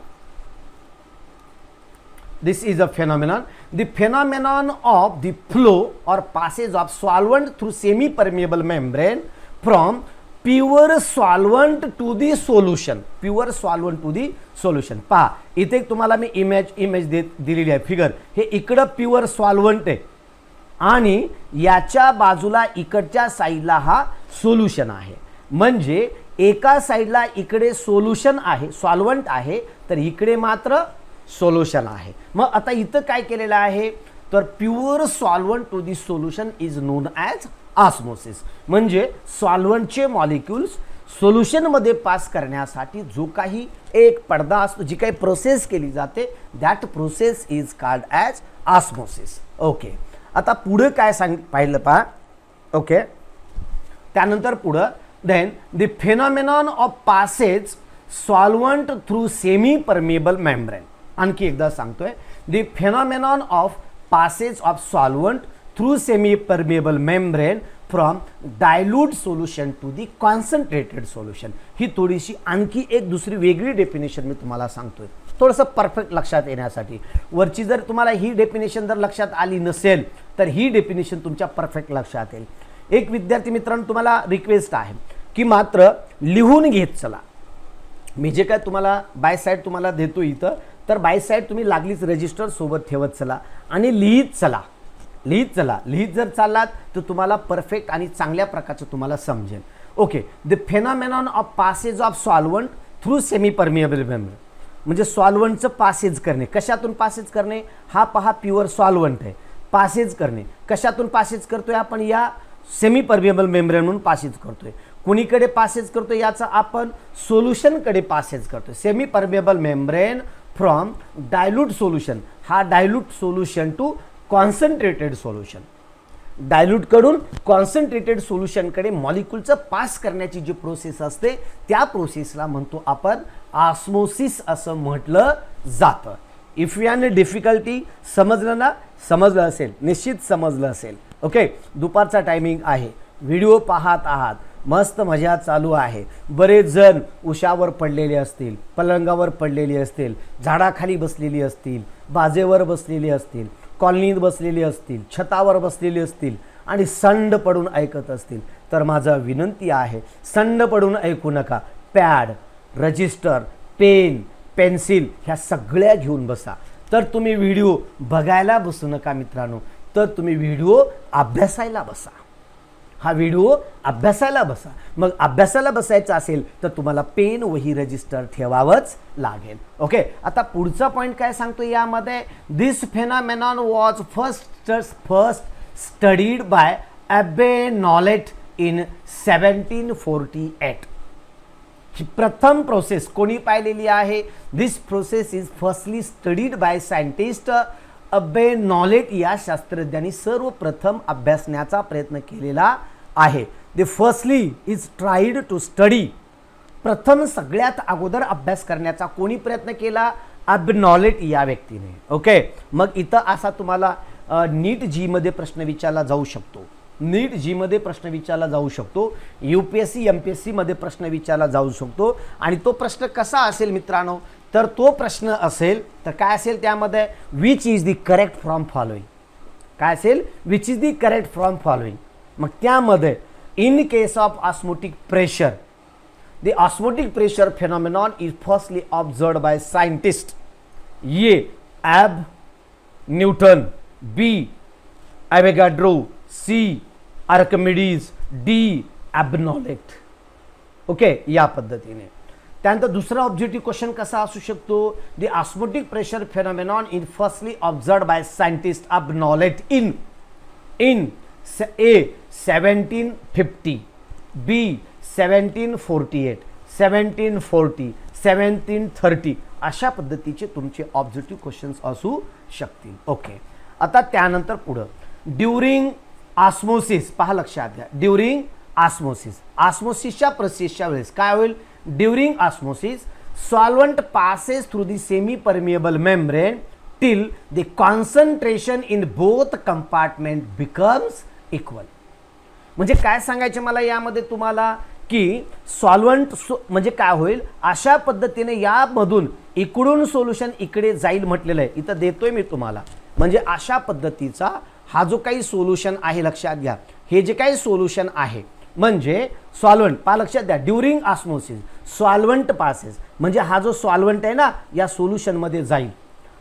this is a phenomenon, the phenomenon of the flow or passage of solvent through semi permeable membrane from pure solvent to the solution, pure solvent to the solution. पहा इथे तुम्हाला मी image दिलेली आहे, figure. हे इकडं pure solvent आहे आणि याच्या बाजूला इकडच्या साईडला हा सोल्युशन आहे. म्हणजे एका साईडला इकडे सोल्युशन आहे, सॉल्व्हंट आहे, तर इकडे मात्र सोल्युशन आहे. मग आता इथं काय केलेलं आहे, तर pure solvent to the solution is known as osmosis. म्हणजे सॉल्व्हंटचे मॉलिक्युल्स सोल्युशनमध्ये पास करण्यासाठी जो काही एक पडदा असतो, जी काही प्रोसेस केली जाते, that process is called as osmosis. Okay, आता पुढे काय पाहिलं पहा. ओके, त्यानंतर पुढं then the phenomenon of passage solvent through semi permeable membrane. आणखी एकदा सांगतोय, the phenomenon of passage of solvent through semi permeable membrane from dilute solution to the concentrated solution. ही थोडीशी आणखी एक दुसरी वेगळी डेफिनेशन मी तुम्हाला सांगतोय, थोडंसं परफेक्ट लक्षात येण्यासाठी. वरची जर तुम्हाला ही डेफिनेशन जर लक्षात आली नसेल तर ही डेफिनेशन तुमच्या परफेक्ट लक्षात येईल. एक विद्यार्थी मित्रांनो, तुम्हाला रिक्वेस्ट आहे की मात्र लिहून घेत चला. मी जे काय तुम्हाला बाय साईड तुम्हाला देतो इथं, तर बाय साईड तुम्ही लागलीच रजिस्टर सोबत ठेवत चला आणि लिहित चला. लिहित जर चाललात तर तुम्हाला परफेक्ट आणि चांगल्या प्रकारचं तुम्हाला समजेल. Okay, the phenomenon of passage of solvent through semi permeable membrane. म्हणजे सॉल्व्हंटचं पासेज करणे. कशातून पासेज करणे? हा पहा प्युअर सॉल्व्हंट आहे. पासेज करणे कशातून पासेज करतोय आपण? या सेमी परमिएबल मेम्ब्रेनमधून पासेज करतोय. कुणीकडे पासेज करतोय? याचा आपण सोल्युशनकडे पासेज करतोय. Semi permeable membrane from dilute solution. हा dilute solution to concentrated solution. Dilute कडून कॉन्सन्ट्रेटेड सोल्युशनकडे मॉलिक्यूलचं पास करण्याची जी प्रोसेस असते, त्या प्रोसेसला म्हणतो आपण ऑस्मोसिस असं म्हटलं जातं. इफ यू एनी डिफिकल्टी, समजलं ना? समजलं असेल, निश्चित समजलं असेल. ओके, दुपारचा टायमिंग आहे, व्हिडिओ पाहत आहात, मस्त मजा चालू आहे. बरेच जण उशावर पडलेले असतील, पलंगावर पडलेली असतील, झाडाखाली बसलेली असतील, बाजेवर बसलेली असतील, कॉलनीत बसलेली असतील, छतावर बसलेली असतील आणि संड पडून ऐकत असतील. तर माझा विनंती आहे, संड पडून ऐकू नका. पॅड, रजिस्टर, पेन, पेन्सिल ह्या सगळ्या घेऊन बसा. तर तुम्ही व्हिडिओ बघायला बसू नका मित्रांनो, तर तुम्ही व्हिडिओ अभ्यासायला बसा. हा व्हिडिओ अभ्यासायला बसा. मग अभ्यासाला बसायचं असेल तर तुम्हाला पेन, वही, रजिस्टर ठेवावंच लागेल. ओके, आता पुढचा पॉईंट काय सांगतो यामध्ये? This phenomenon was first studied by Abbe Nollet in 1748. ही प्रथम प्रोसेस कोणी पाहिलेली आहे? This process is firstly studied by scientist Abbe Nollet. या शास्त्रज्ञांनी सर्वप्रथम अभ्यासण्याचा प्रयत्न केलेला आहे. They firstly is tried to study. प्रथम सगळ्यात अगोदर अभ्यास करण्याचा कोणी प्रयत्न केला? अबे नॉलेट या व्यक्तीने. ओके, मग इथं असा तुम्हाला नीट जी मध्ये प्रश्न विचारला जाऊ शकतो. नीट जी मध्ये प्रश्न विचारला जाऊ शकतो, UPSC MPSC मध्ये प्रश्न विचारला जाऊ शकतो. आणि तो प्रश्न कसा असेल मित्रांनो? तर तो प्रश्न असेल तर काय असेल त्यामध्ये? Which is the correct from following. काय असेल? Which is the correct from following. मग त्यामध्ये in case of osmotic pressure, the osmotic pressure phenomenon is firstly observed by scientist. A ab Newton, B Avogadro, C Archimedes, D Abbe Nollet. Okay, या पद्धतीने. त्यानंतर दुसरा objective question कसा असू शकतो? The osmotic pressure phenomenon is firstly observed by scientist Abbe Nollet in A 1750, B 1748, 1740, 1730 अशा पद्धतीचे तुमचे ऑब्जेक्टिव्ह क्वेश्चन्स असू शकतील. ओके, आता त्यानंतर पुढं ड्युरिंग ऑस्मोसिस. पहा लक्षात घ्या, ड्युरिंग ऑस्मोसिस. ऑस्मोसिसच्या प्रोसेसच्या वेळेस काय होईल? During osmosis solvent passes through the semi permeable membrane till the concentration in both compartment becomes equal. म्हणजे काय सांगायचे मला यामध्ये तुम्हाला? की सॉल्व्हंट म्हणजे काय होईल? अशा पद्धतीने यामधून इकडून सोल्युशन इकडे जाईल म्हटलेलं आहे, इथं देतोय मी तुम्हाला. म्हणजे अशा पद्धतीचा हा जो काही सोल्युशन आहे, लक्षात घ्या, हे जे काही सोल्युशन आहे म्हणजे सॉल्व्हंट. पहा लक्षात द्या, ड्युरिंग ऑस्मोसिस सॉल्व्हंट पासेस म्हणजे हा जो सॉल्व्हंट आहे ना या सोल्युशनमध्ये जाईल.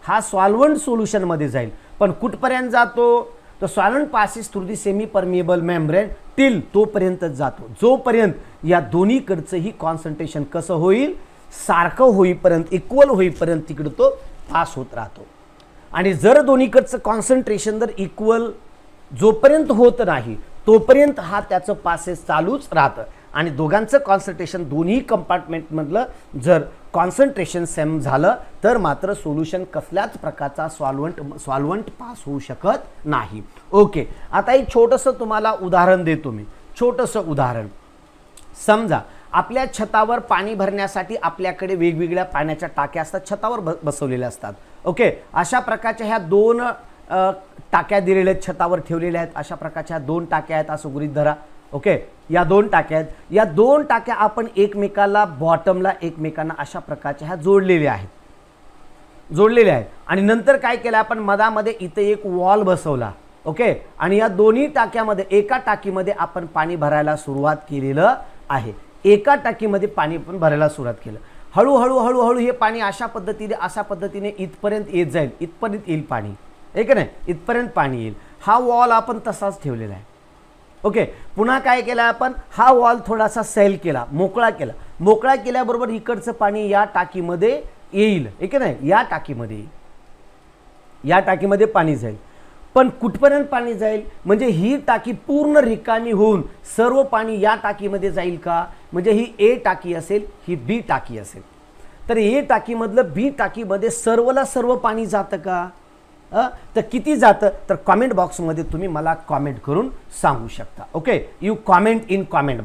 हा सॉल्व्हंट सोल्युशनमध्ये जाईल, पण कुठपर्यंत जातो? तर solvent passes through the semi permeable membrane till, तोपर्यंत जातो जोपर्यंत या दोन्हीकडचंही कॉन्सन्ट्रेशन कसं होईल? सारखं होईपर्यंत, इक्वल होईपर्यंत तिकडं तो पास होत राहतो. आणि जर दोन्हीकडचं कॉन्सन्ट्रेशन जर इक्वल जोपर्यंत होत नाही तोपर्यंत हा त्याचं पासेस चालूच राहतं आणि दोघांचं कॉन्सन्ट्रेशन दोन्ही कंपार्टमेंटमधलं जर कॉन्सन्ट्रेशन सेम झालं तर मात्र सोल्युशन कसल्याच प्रकारचा सॉल्वंट पास होऊ शकत नाही. ओके, आता एक छोटंसं तुम्हाला उदाहरण देतो मी. छोटंसं उदाहरण, समजा आपल्या छतावर पाणी भरण्यासाठी आपल्याकडे वेगवेगळ्या पाण्याच्या टाक्या असतात, छतावर बसवलेल्या असतात. ओके, अशा प्रकारच्या ह्या दोन टाक्या दिलेल्या आहेत, छतावर ठेवलेल्या आहेत. अशा प्रकारच्या 2 टाक्या आहेत असं गृहीत धरा. ओके, या 2 टाक्या आहेत. या 2 टाक्या आपण एकमेकाला बॉटमला एकमेकांना अशा प्रकारच्या ह्या जोडलेल्या आहेत आणि नंतर काय केलं आपण मधामध्ये इथे एक वॉल बसवला. ओके, आणि या दोन्ही टाक्यामध्ये एका टाकीमध्ये आपण पाणी भरायला सुरुवात केलेलं आहे. एका टाकीमध्ये पाणी पण भरायला सुरुवात केलं. हळूहळू हे पाणी अशा पद्धतीने इथपर्यंत येत जाईल, इथपर्यंत येईल पाणी, आहे का नाही, इथपर्यंत पाणी येईल. हा वॉल आपण तसाच ठेवलेला आहे. ओके, पुन्हा काय केलं आपण, हा वॉल थोडासा सैल केला, मोकळा केल्याबरोबर इकडचं पाणी या टाकीमध्ये येईल, आहे का नाही, या टाकीमध्ये पाणी जाईल. पण कुठपर्यंत पाणी जाईल, म्हणजे ही टाकी पूर्ण रिकामी होऊन सर्व पाणी या टाकीमध्ये जाईल का, म्हणजे ही ए टाकी असेल, ही बी टाकी असेल, तर ए टाकीमधलं बी टाकीमध्ये सर्व पाणी जातं का, तर किती जातं, तर कमेंट बॉक्समध्ये तुम्ही मला कमेंट करून सांगू शकता. Okay, you comment in comment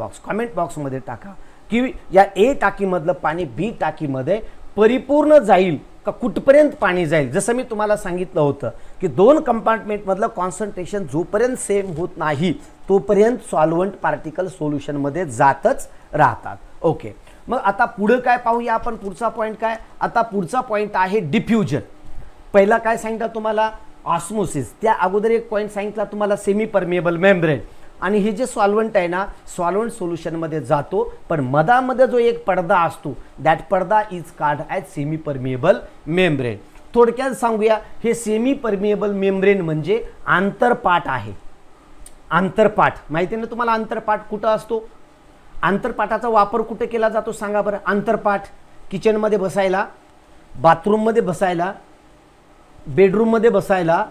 बॉक्समध्ये टाका की या ए टाकीमधलं पाणी बी टाकीमध्ये परिपूर्ण जाईल का, कुठपर्यंत पाणी जाईल. जसं मी तुम्हाला सांगितलं होतं की 2 कंपार्टमेंटमधलं कॉन्सन्ट्रेशन जोपर्यंत सेम होत नाही तोपर्यंत सॉल्वंट पार्टिकल सोल्युशनमध्ये जातच राहतात. ओके, मग आता पुढे काय पाहूया आपण, पुढचा पॉईंट काय, आता पुढचा पॉईंट आहे डिफ्युजन. पहिला काय सांगितलं तुम्हाला, ऑस्मोसिस. त्या अगोदर एक पॉईंट सांगितला तुम्हाला, सेमी परमिएबल मेम्ब्रेन. आणि हे जे सॉल्वंट आहे ना, सॉल्वंट सोल्युशनमध्ये जातो, पण मधामध्ये जो एक पडदा असतो दॅट पडदा is called as semi permeable membrane. थोडक्यात सांगूया, हे सेमी परमिएबल मेम्ब्रेन म्हणजे आंतरपाट आहे. आंतरपाट माहिती ना तुम्हाला, आंतरपाट कुठं असतो, आंतरपाटाचा वापर कुठे केला जातो सांगा बरं. आंतरपाट किचनमध्ये बसायला, बाथरूममध्ये बसायला, बेडरूममध्ये बसायला,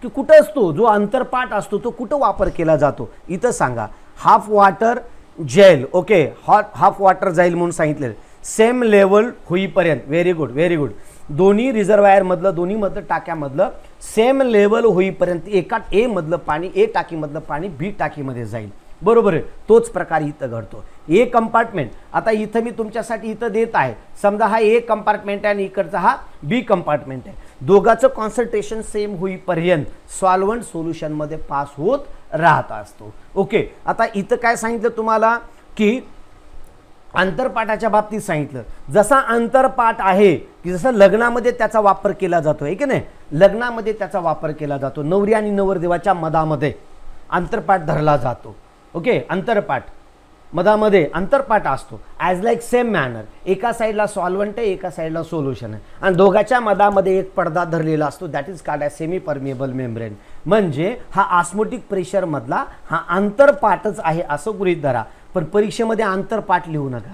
की कुठं असतो जो आंतरपाट असतो तो कुठं वापर केला जातो, इथं सांगा. हाफ वॉटर जेल. ओके, हाफ वॉटर जाईल म्हणून सांगितलेलं, सेम लेवल होईपर्यंत. Very good. दोन्ही रिझर्वायरमधलं, दोन्हीमधलं टाक्यामधलं सेम लेवल होईपर्यंत एका ए मधलं पाणी, ए टाकीमधलं पाणी बी टाकीमध्ये जाईल. बरोबर आहे, तोच प्रकार इथं घडतो. ए कंपार्टमेंट, आता इथं मी तुमच्यासाठी इथं देत आहे, समजा हा ए कंपार्टमेंट आहे आणि इकडचा हा बी कंपार्टमेंट आहे. दोघांचं कॉन्सन्ट्रेशन सेम होईपर्यंत सॉल्वंट सोल्युशनमध्ये पास होत राहत असतो. ओके, आता इथं काय सांगितलं तुम्हाला की आंतरपाठाच्या बाबतीत सांगितलं, जसा आंतरपाठ आहे की जसं लग्नामध्ये त्याचा वापर केला जातो, आहे की नाही, लग्नामध्ये त्याचा वापर केला जातो, नवरी आणि नवरदेवाच्या मधामध्ये आंतरपाठ धरला जातो. ओके, आंतरपाठ मधामध्ये अंतरपाठ असतो. ॲज लाईक सेम मॅनर, एका साईडला सॉल्वंट आहे, एका साईडला सोल्युशन आहे आणि दोघांच्या मधामध्ये एक पडदा धरलेला असतो, that is called as semi permeable membrane. म्हणजे हा ऑस्मोटिक प्रेशर मधला हा आंतरपाठच आहे असं गृहीत धरा. पण परीक्षेमध्ये आंतरपाठ लिहू नका,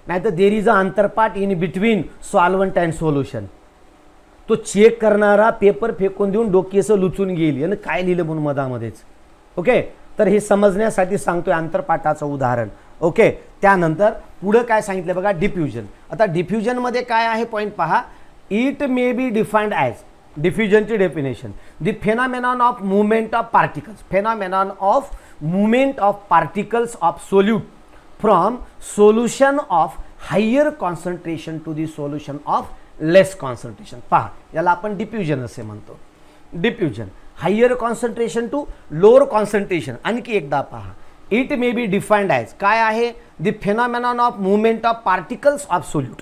नाहीतर देर इज अ आंतरपाठ in between solvent and solution. तो चेक करणारा पेपर फेकून देऊन डोकेसं लुचून गेली आणि काय लिहिलं म्हणून मधामध्येच. ओके, तर हे समजण्यासाठी सांगतोय आंतरपाठाचं उदाहरण. ओके, त्यानंतर पुढे काय सांगितलं बघा, डिफ्युजन. आता डिफ्युजनमध्ये काय आहे पॉईंट पहा, it may be defined as, डिफ्युजनची definition, the phenomenon of movement of particles, phenomenon of movement of particles of solute from solution of higher concentration to the solution of less concentration. पहा, याला आपण diffusion असे म्हणतो. Diffusion, higher concentration to lower concentration. आणखी एकदा पहा, it may be defined as काय आहे, the phenomenon of movement of particles of solute.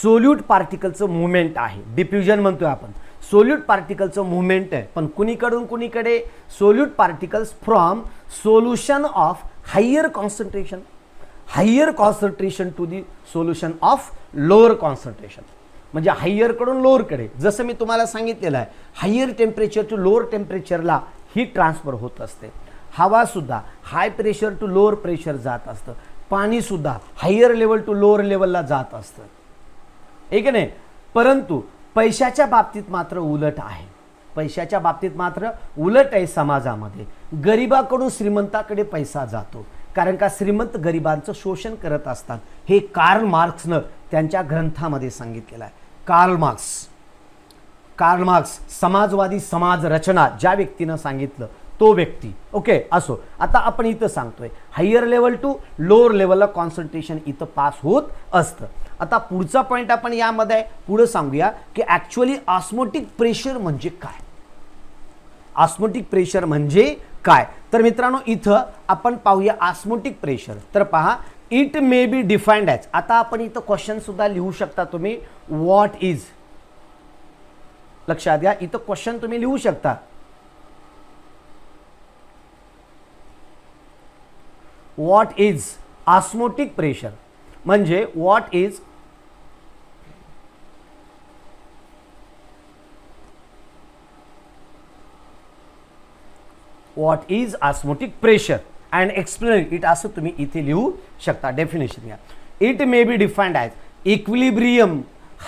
Solute पार्टिकलचं मुवमेंट आहे, डिफ्युजन म्हणतोय आपण. सोल्यूट पार्टिकलचं मुवमेंट आहे, पण कुणीकडून कुणीकडे, solute particles from solution of higher concentration, higher concentration to the solution of lower concentration. म्हणजे हायरकडून लोअरकडे, जसं मी तुम्हाला सांगितलेलं आहे, हायर टेम्परेचर टू लोअर टेम्परेचरला हीट ट्रान्सफर होत असते. हवासुद्धा high pressure to lower pressure जात असतं, पाणीसुद्धा हायर लेवल टू लोअर लेवलला जात असतं, आहे की नाही. परंतु पैशाच्या बाबतीत मात्र उलट आहे. पैशाच्या बाबतीत मात्र उलट आहे. समाजामध्ये गरिबाकडून श्रीमंताकडे पैसा जातो, कारण का श्रीमंत गरिबांचं शोषण करत असतात. हे कार्ल मार्क्सनं त्यांच्या ग्रंथामध्ये सांगितलेलं आहे. कार्ल मार्क्स समाजवादी समाज रचना ज्या व्यक्तीनं सांगितलं तो व्यक्ती. ओके, असो. आता आपण इथं सांगतोय हायर लेवल टू लोअर लेवलला कॉन्सन्ट्रेशन इथं पास होत असतं. आता पुढचा पॉईंट आपण यामध्ये पुढे सांगूया की ॲक्च्युअली ऑस्मोटिक प्रेशर म्हणजे काय. ऑस्मोटिक प्रेशर म्हणजे काय, तर मित्रांनो इथं आपण पाहूया ऑस्मोटिक प्रेशर. तर पहा, it may be defined as, आता आपण इथं क्वेश्चन सुद्धा लिहू शकता तुम्ही, व्हॉट इज. लक्षात घ्या, इथं क्वेश्चन तुम्ही लिहू शकता. व्हॉट इज ऑस्मोटिक प्रेशर म्हणजे what is osmotic pressure and explain it, असं तुम्ही इथे लिहू शकता. डेफिनेशन घ्या. It may be defined as equilibrium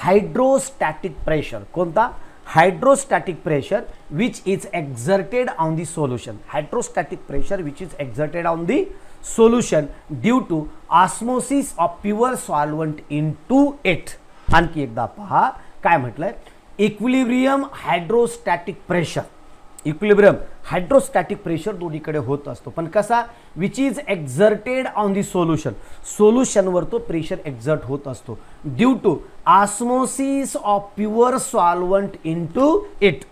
hydrostatic pressure. कोणता? Hydrostatic pressure which is exerted on the solution. Hydrostatic pressure which is exerted on the solution due to osmosis of pure solvent into it. आणखी एकदा पहा काय म्हटलंय, equilibrium hydrostatic pressure. Equilibrium hydrostatic pressure दोन्हीकडे होत असतो, पण कसा, which is exerted on the solution. सोल्युशनवर तो प्रेशर एक्झर्ट होत असतो due to osmosis of pure solvent into it.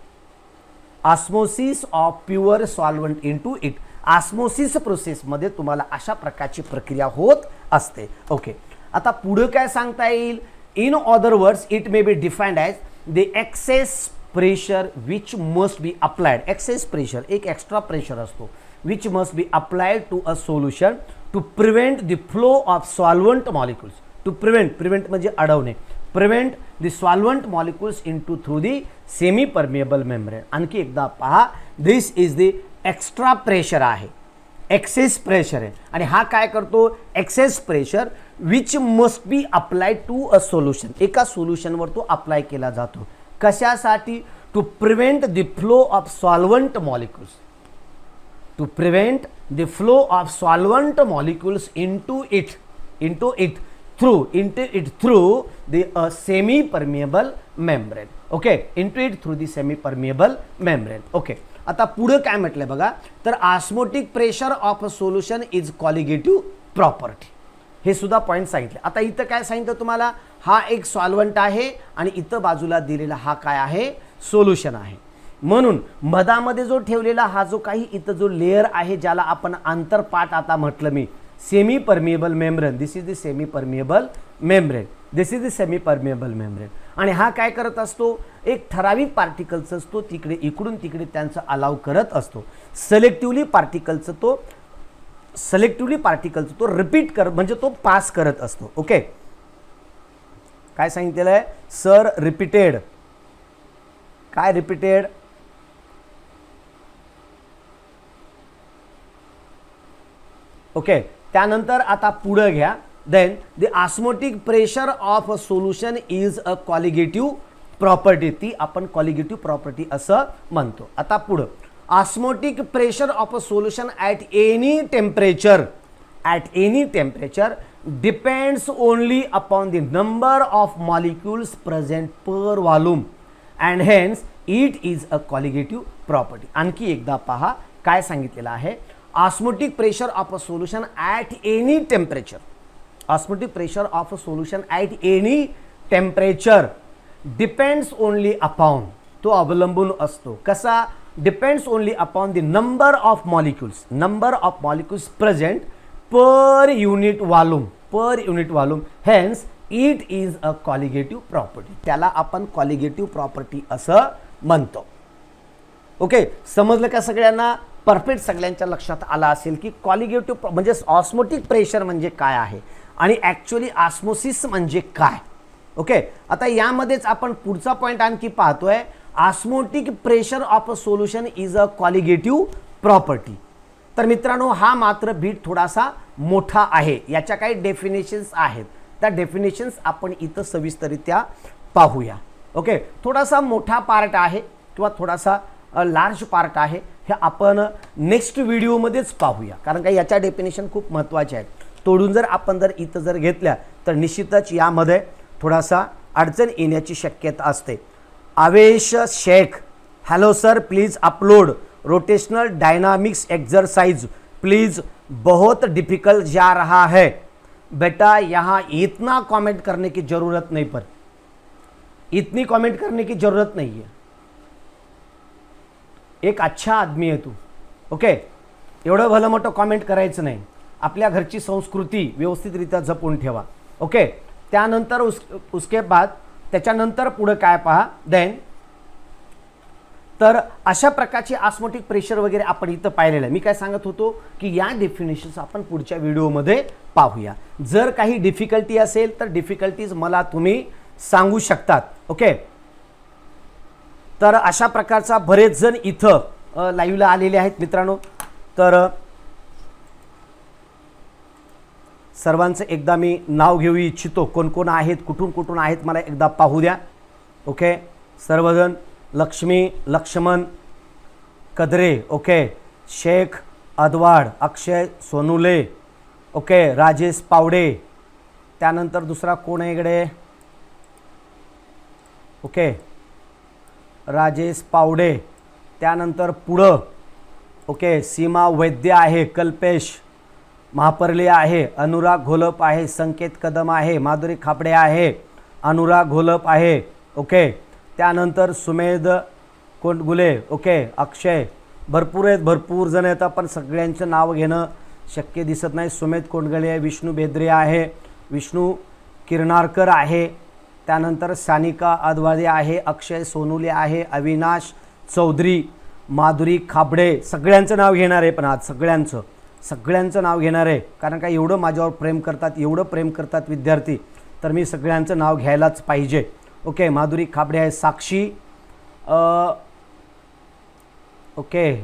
Osmosis of pure solvent into it. Osmosis प्रोसेसमध्ये तुम्हाला अशा प्रकारची प्रक्रिया होत असते. ओके, आता पुढे काय सांगता येईल. In other words it may be defined as the excess pressure which must be applied. Excess pressure एक एक्स्ट्रा प्रेशर असतो which must be applied to a solution to prevent the flow of solvent molecules. To prevent म्हणजे अडवणे. Prevent the solvent molecules into through the semi permeable membrane. आणखी एकदा पहा, this is the extra pressure आहे, excess pressure आहे. आणि हा काय करतो, access pressure which must be applied to a solution. एका सोल्युशनवर तो अप्लाय केला जातो. कशासाठी? To prevent the flow of solvent molecules. To prevent the flow of solvent molecules into it through the semi permeable membrane. Okay, into it through the semi permeable membrane. Okay, आता पुढे काय म्हटलंय बघा, तर osmotic pressure of a solution is colligative property. हे सुद्धा point सांगितले. आता इथं काय सांगितलं तुम्हाला, हा एक सॉल्वंट आहे आणि इथं बाजूला दिलेला हा काय आहे, सोल्युशन आहे. म्हणून मधामध्ये जो ठेवलेला हा जो काही इथं जो लेअर आहे, ज्याला आपण आंतरपाट आता म्हटलं मी, semi permeable membrane. This is the semi permeable membrane. This is the semi permeable membrane. आणि हा काय करत असतो, एक ठराविक पार्टिकल्स असतो तिकडे इकडून तिकडे त्यांचं अलाव करत असतो. सिलेक्टिव्हली पार्टिकल्स तो रिपीट म्हणजे तो पास करत असतो. ओके, काय सांगितलेलं आहे सर, रिपीटेड. काय रिपीटेड? ओके, त्यानंतर आता पुढे घ्या. Then the osmotic pressure of a solution is a colligative property. ती आपण कॉलिगेटिव्ह प्रॉपर्टी असं म्हणतो. आता पुढे, osmotic pressure of a solution at any temperature depends only upon the number of molecules present per volume and hence it is a colligative property. आणखी एकदा पहा काय सांगितलेलं आहे, osmotic pressure of a solution at any temperature. Osmotic pressure of a solution at any temperature depends only upon, तो अवलंबून असतो. कसा? Depends only upon the number of molecules present per unit volume hence it is a colligative property. त्याला आपण colligative property असं म्हणतो. Okay, समजलं का सगळ्यांना? परफेक्ट सगळ्यांच्या लक्षात आला असेल की कॉलिगेटिव्ह म्हणजे ऑस्मोटिक प्रेशर म्हणजे काय आहे आणि ॲक्च्युअली ऑस्मोसिस म्हणजे काय. ओके, आता यामध्येच आपण पुढचा पॉईंट आणखी पाहतोय, osmotic pressure of a solution is a colligative property. तर मित्रांनो, हा मात्र बीट थोडासा मोठा आहे. याच्या काही डेफिनेशन्स आहेत, त्या डेफिनेशन्स आपण इथं सविस्तररित्या पाहूया. ओके, थोडासा मोठा पार्ट आहे किंवा थोडासा लार्ज पार्ट आहे, हे आपण नेक्स्ट व्हिडिओमध्येच पाहूया, कारण का याच्या डेफिनेशन खूप महत्त्वाचे आहेत. तोडून जर आपण इथं जर घेतल्या तर निश्चितच यामध्ये थोडासा अडचण येण्याची शक्यता असते. Avesh Shaikh, hello sir, please upload rotational dynamics exercise please, बहुत डिफिकल्ट जा रहा है. बेटा यहाँ इतना कमेंट करने की ज़रूरत नहीं, पर इतनी कमेंट करने की ज़रूरत नहीं है. एक अच्छा आदमी आहे तू, ओके. एवढं भलं मोठं कमेंट करायचं नाही. आपल्या घरची संस्कृती व्यवस्थितरित्या जपून ठेवा, ओके. त्यानंतर उसके बाद त्याच्यानंतर पुढे काय पहा, देन तर अशा प्रकारची ऑस्मोटिक प्रेशर वगैरे आपण इथं पाहिलेलं आहे. मी काय सांगत होतो की या डेफिनेशन्स आपण पुढच्या व्हिडिओमध्ये पाहूया. जर काही डिफिकल्टी असेल तर डिफिकल्टीज मला तुम्ही सांगू शकतात, ओके. तर अशा प्रकारचा बरेच जण इथं लाईव्हला आलेले आहेत मित्रांनो. तर सर्वांचं एकदा मी नाव घेऊ इच्छितो, कोण कोण आहेत, कुठून कुठून आहेत, मला एकदा पाहू द्या, ओके. सर्वजण, लक्ष्मी लक्ष्मण कदरे, ओके. शेख अदवाड, अक्षय सोनुले, ओके. राजेश पावडे, त्यानंतर दुसरा कोण आहे इकडे, ओके. राजेश पावडे, त्यानंतर पुढं, ओके. सीमा वैद्य आहे, कल्पेश महापर्ले आहे, अनुराग घोलप आहे, संकेत कदम आहे, माधुरी खापडे आहे, अनुराग घोलप आहे, ओके. त्यानंतर सुमेध कोंडगुले, ओके. अक्षय, भरपूर आहेत, भरपूर जण आहेत, पण सगळ्यांचं नाव घेणं शक्य दिसत नाही. सुमेध कोंडगुले आहे, विष्णू बेद्रे आहे, विष्णू किरणारकर आहे, त्यानंतर सानिका अदवादे आहे, अक्षय सोनुले आहे, अविनाश चौधरी, माधुरी खाबडे, सगळ्यांचं नाव घेणार आहे. पण आज सगळ्यांचं नाव घेणार आहे, कारण का एवढं माझ्यावर प्रेम करतात, एवढं प्रेम करतात विद्यार्थी, तर मी सगळ्यांचं नाव घ्यायलाच पाहिजे, ओके. माधुरी खाबडे आहे, साक्षी, ओके.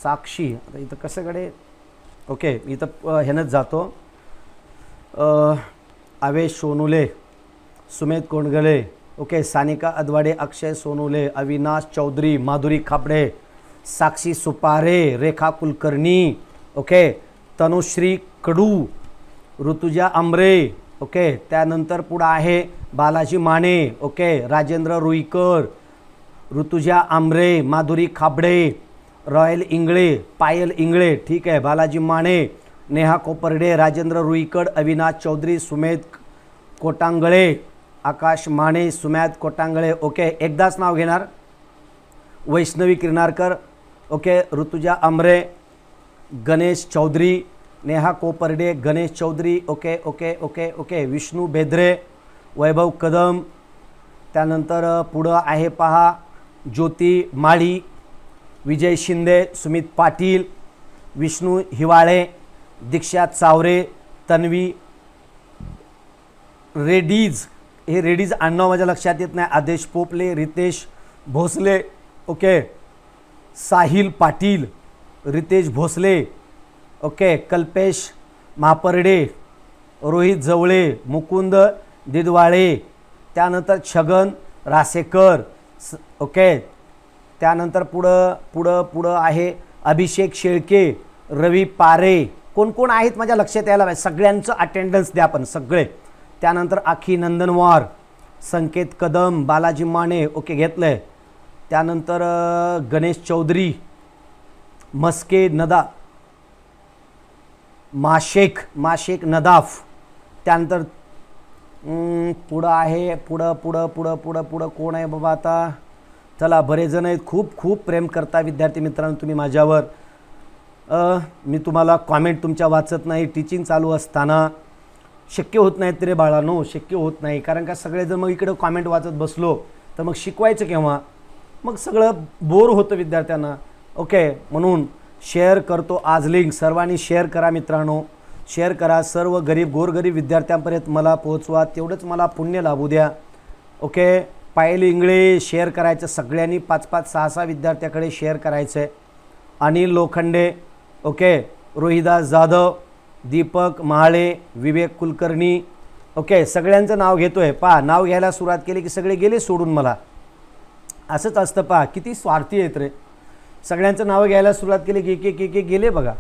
साक्षी, आता इथं कसंकडे, ओके, इथं ह्यानंच जातो. आवेश सोनुले, सुमेध कोंडगले, ओके. सानिका अदवाडे, अक्षय सोनुले, अविनाश चौधरी, माधुरी खापडे, साक्षी सुपारे, रेखा कुलकर्णी, ओके. तनुश्री कडू, ऋतुजा आमरे, ओके. त्यानंतर पुढं आहे बालाजी माने, ओके. राजेंद्र रुईकर, ऋतुजा आमरे, माधुरी खाबडे, रॉयल इंगळे, पायल इंगळे, ठीक आहे. बालाजी माने, नेहा कोपर्डे, राजेंद्र रुईकर, अविनाश चौधरी, सुमेध कोटांगळे, आकाश माने, सुमेध कोटांगळे, ओके. एकदाच नाव घेणार. Vaishnavi किरणारकर, okay. Rutuja Amre, Ganesh Chaudhari, Neha Koparde, Ganesh Chaudhari, okay okay okay okay. Vishnu Bedre, Vaibhav Kadam, त्यानंतर पुढं आहे पहा ज्योती माळी, विजय शिंदे, सुमित पाटील, विष्णू हिवाळे, दीक्षा चावरे, तन्वी रेडीज, हे रेडीज आडनाव माझ्या लक्षात येत नाही, आदेश पोपले, रितेश भोसले, ओके. साहिल पाटील, रितेश भोसले, ओके. कल्पेश महापर्डे, रोहित जवळे, मुकुंद दिदवाळे, त्यानंतर छगन रासेकर, ओके. त्यानंतर पुढं आहे अभिषेक शेळके, रवी पारे, कोण कोण आहेत माझ्या लक्षात यायला पाहिजे, सगळ्यांचं अटेंडन्स द्या पण सगळे. त्यानंतर आखी नंदनवार, संकेत कदम, बालाजी माने, ओके, घेतलंय. त्यानंतर गणेश चौधरी, मस्के नदा, माशेक नदाफ, त्यानंतर पुढं आहे पुढं कोण आहे बाबा आता, चला बरेच जण आहेत, खूप प्रेम करता विद्यार्थी मित्रांनो तुम्ही माझ्यावर. मी तुम्हाला कॉमेंट तुमच्या वाचत नाही, टीचिंग चालू असताना शक्य होत नाही तरी बाळांनो, शक्य होत नाही, कारण का सगळेजण मग इकडं कॉमेंट वाचत बसलो तर मग शिकवायचं केव्हा, मग सगळं बोर होतं विद्यार्थ्यांना, ओके. म्हणून शेअर करतो आज लिंक, सर्वांनी शेअर करा मित्रांनो, शेअर करा, सर्व गोरगरीब विद्यार्थ्यांपर्यंत मला पोहोचवा, तेवढंच मला पुण्य लाभू द्या, ओके. पायल इंगळे शेअर करायचं सगळ्यांनी, 5-5, 6-6 विद्यार्थ्याकडे शेअर करायचं आहे. अनिल लोखंडे, ओके. रोहिदास जाधव, दीपक महाळे, विवेक कुलकर्णी, ओके, सगळ्यांचं नाव घेतोय. पहा, नाव घ्यायला सुरुवात केली की सगळे गेले सोडून मला. असंच असतं पहा, किती स्वार्थी आहेत रे. सगळ्यांचं नाव घ्यायला सुरुवात केली की एक गेले बघा.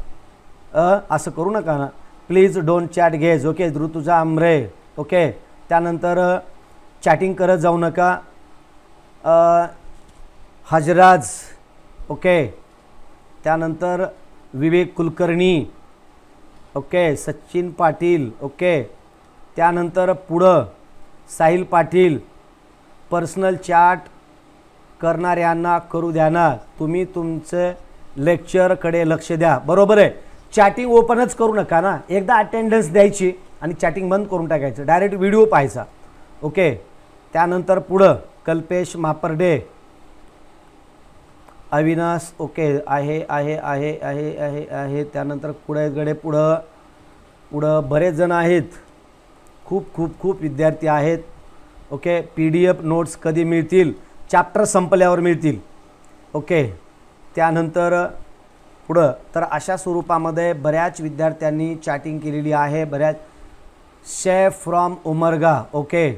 असं करू नका ना please. Don't chat gauge. Okay, Rutuja Amre. Okay, त्यानंतर चॅटिंग करत जाऊ नका. हजराज. ओके, त्यानंतर विवेक कुलकर्णी. ओके, सचिन पाटील. ओके, त्यानंतर पुढं साहिल पाटील. पर्सनल चॅट करणाऱ्यांना करू द्या ना, तुम्ही तुमचं लेक्चरकडे लक्ष द्या. बरोबर आहे, चॅटिंग ओपनच करू नका ना. एकदा अटेंडन्स द्यायची आणि चॅटिंग बंद करून टाकायचं, डायरेक्ट व्हिडिओ पाहायचा. ओके, त्यानंतर पुढं कल्पेश मापर्डे. अविनाश. ओके, आहे आहे आहे आहे आहे आहे त्यानंतर पुढे पुढं बरेच जण आहेत. खूप खूप खूप विद्यार्थी आहेत. ओके, PDF नोट्स कधी मिळतील? चॅप्टर संपल्यावर मिळतील. ओके, त्यानंतर पुढं तर अशा स्वरूपामध्ये बऱ्याच विद्यार्थ्यांनी चॅटिंग केलेली आहे. बऱ्याच. Chef from Umarga. Okay,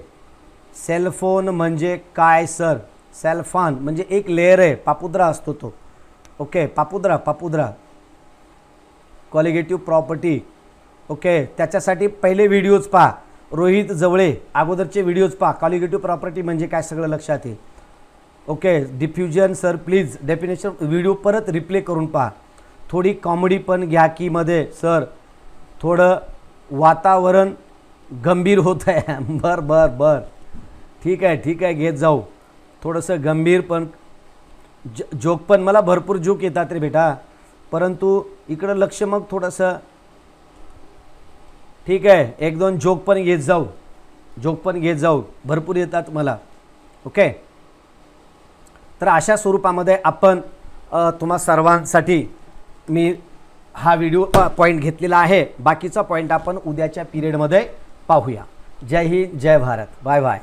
cellphone म्हणजे काय सर? सेलफोन म्हणजे एक लेअर आहे, पापुद्रा असतो तो. ओके, पापुद्रा कॉलिगेटिव्ह प्रॉपर्टी. ओके, त्याच्यासाठी पहिले व्हिडिओज पहा. रोहित जवळे अगोदरचे व्हिडिओज पहा. कॉलिगेटिव्ह प्रॉपर्टी म्हणजे काय सगळं लक्षात येईल. Okay, diffusion sir please definition video परत रिप्ले करून पहा. थोडी कॉमेडी पण घ्या की मध्ये सर, थोडं वातावरण गंभीर होत आहे. बर ठीक आहे घेत जाऊ. थोडंसं गंभीर पण जोक पण मला भरपूर जोक येतात रे बेटा, परंतु इकडं लक्ष मग थोडंसं. ठीक आहे, एक दोन जोक पण घेत जाऊ भरपूर येतात मला. ओके, तर अशा स्वरूपामध्ये आपण तुम्हा सर्वांसाठी मी हा व्हिडिओ पॉईंट घेतलेला आहे. बाकीचा पॉईंट आपण उद्याच्या पिरियडमध्ये पाहूया. जय हिंद, जय भारत. Bye bye.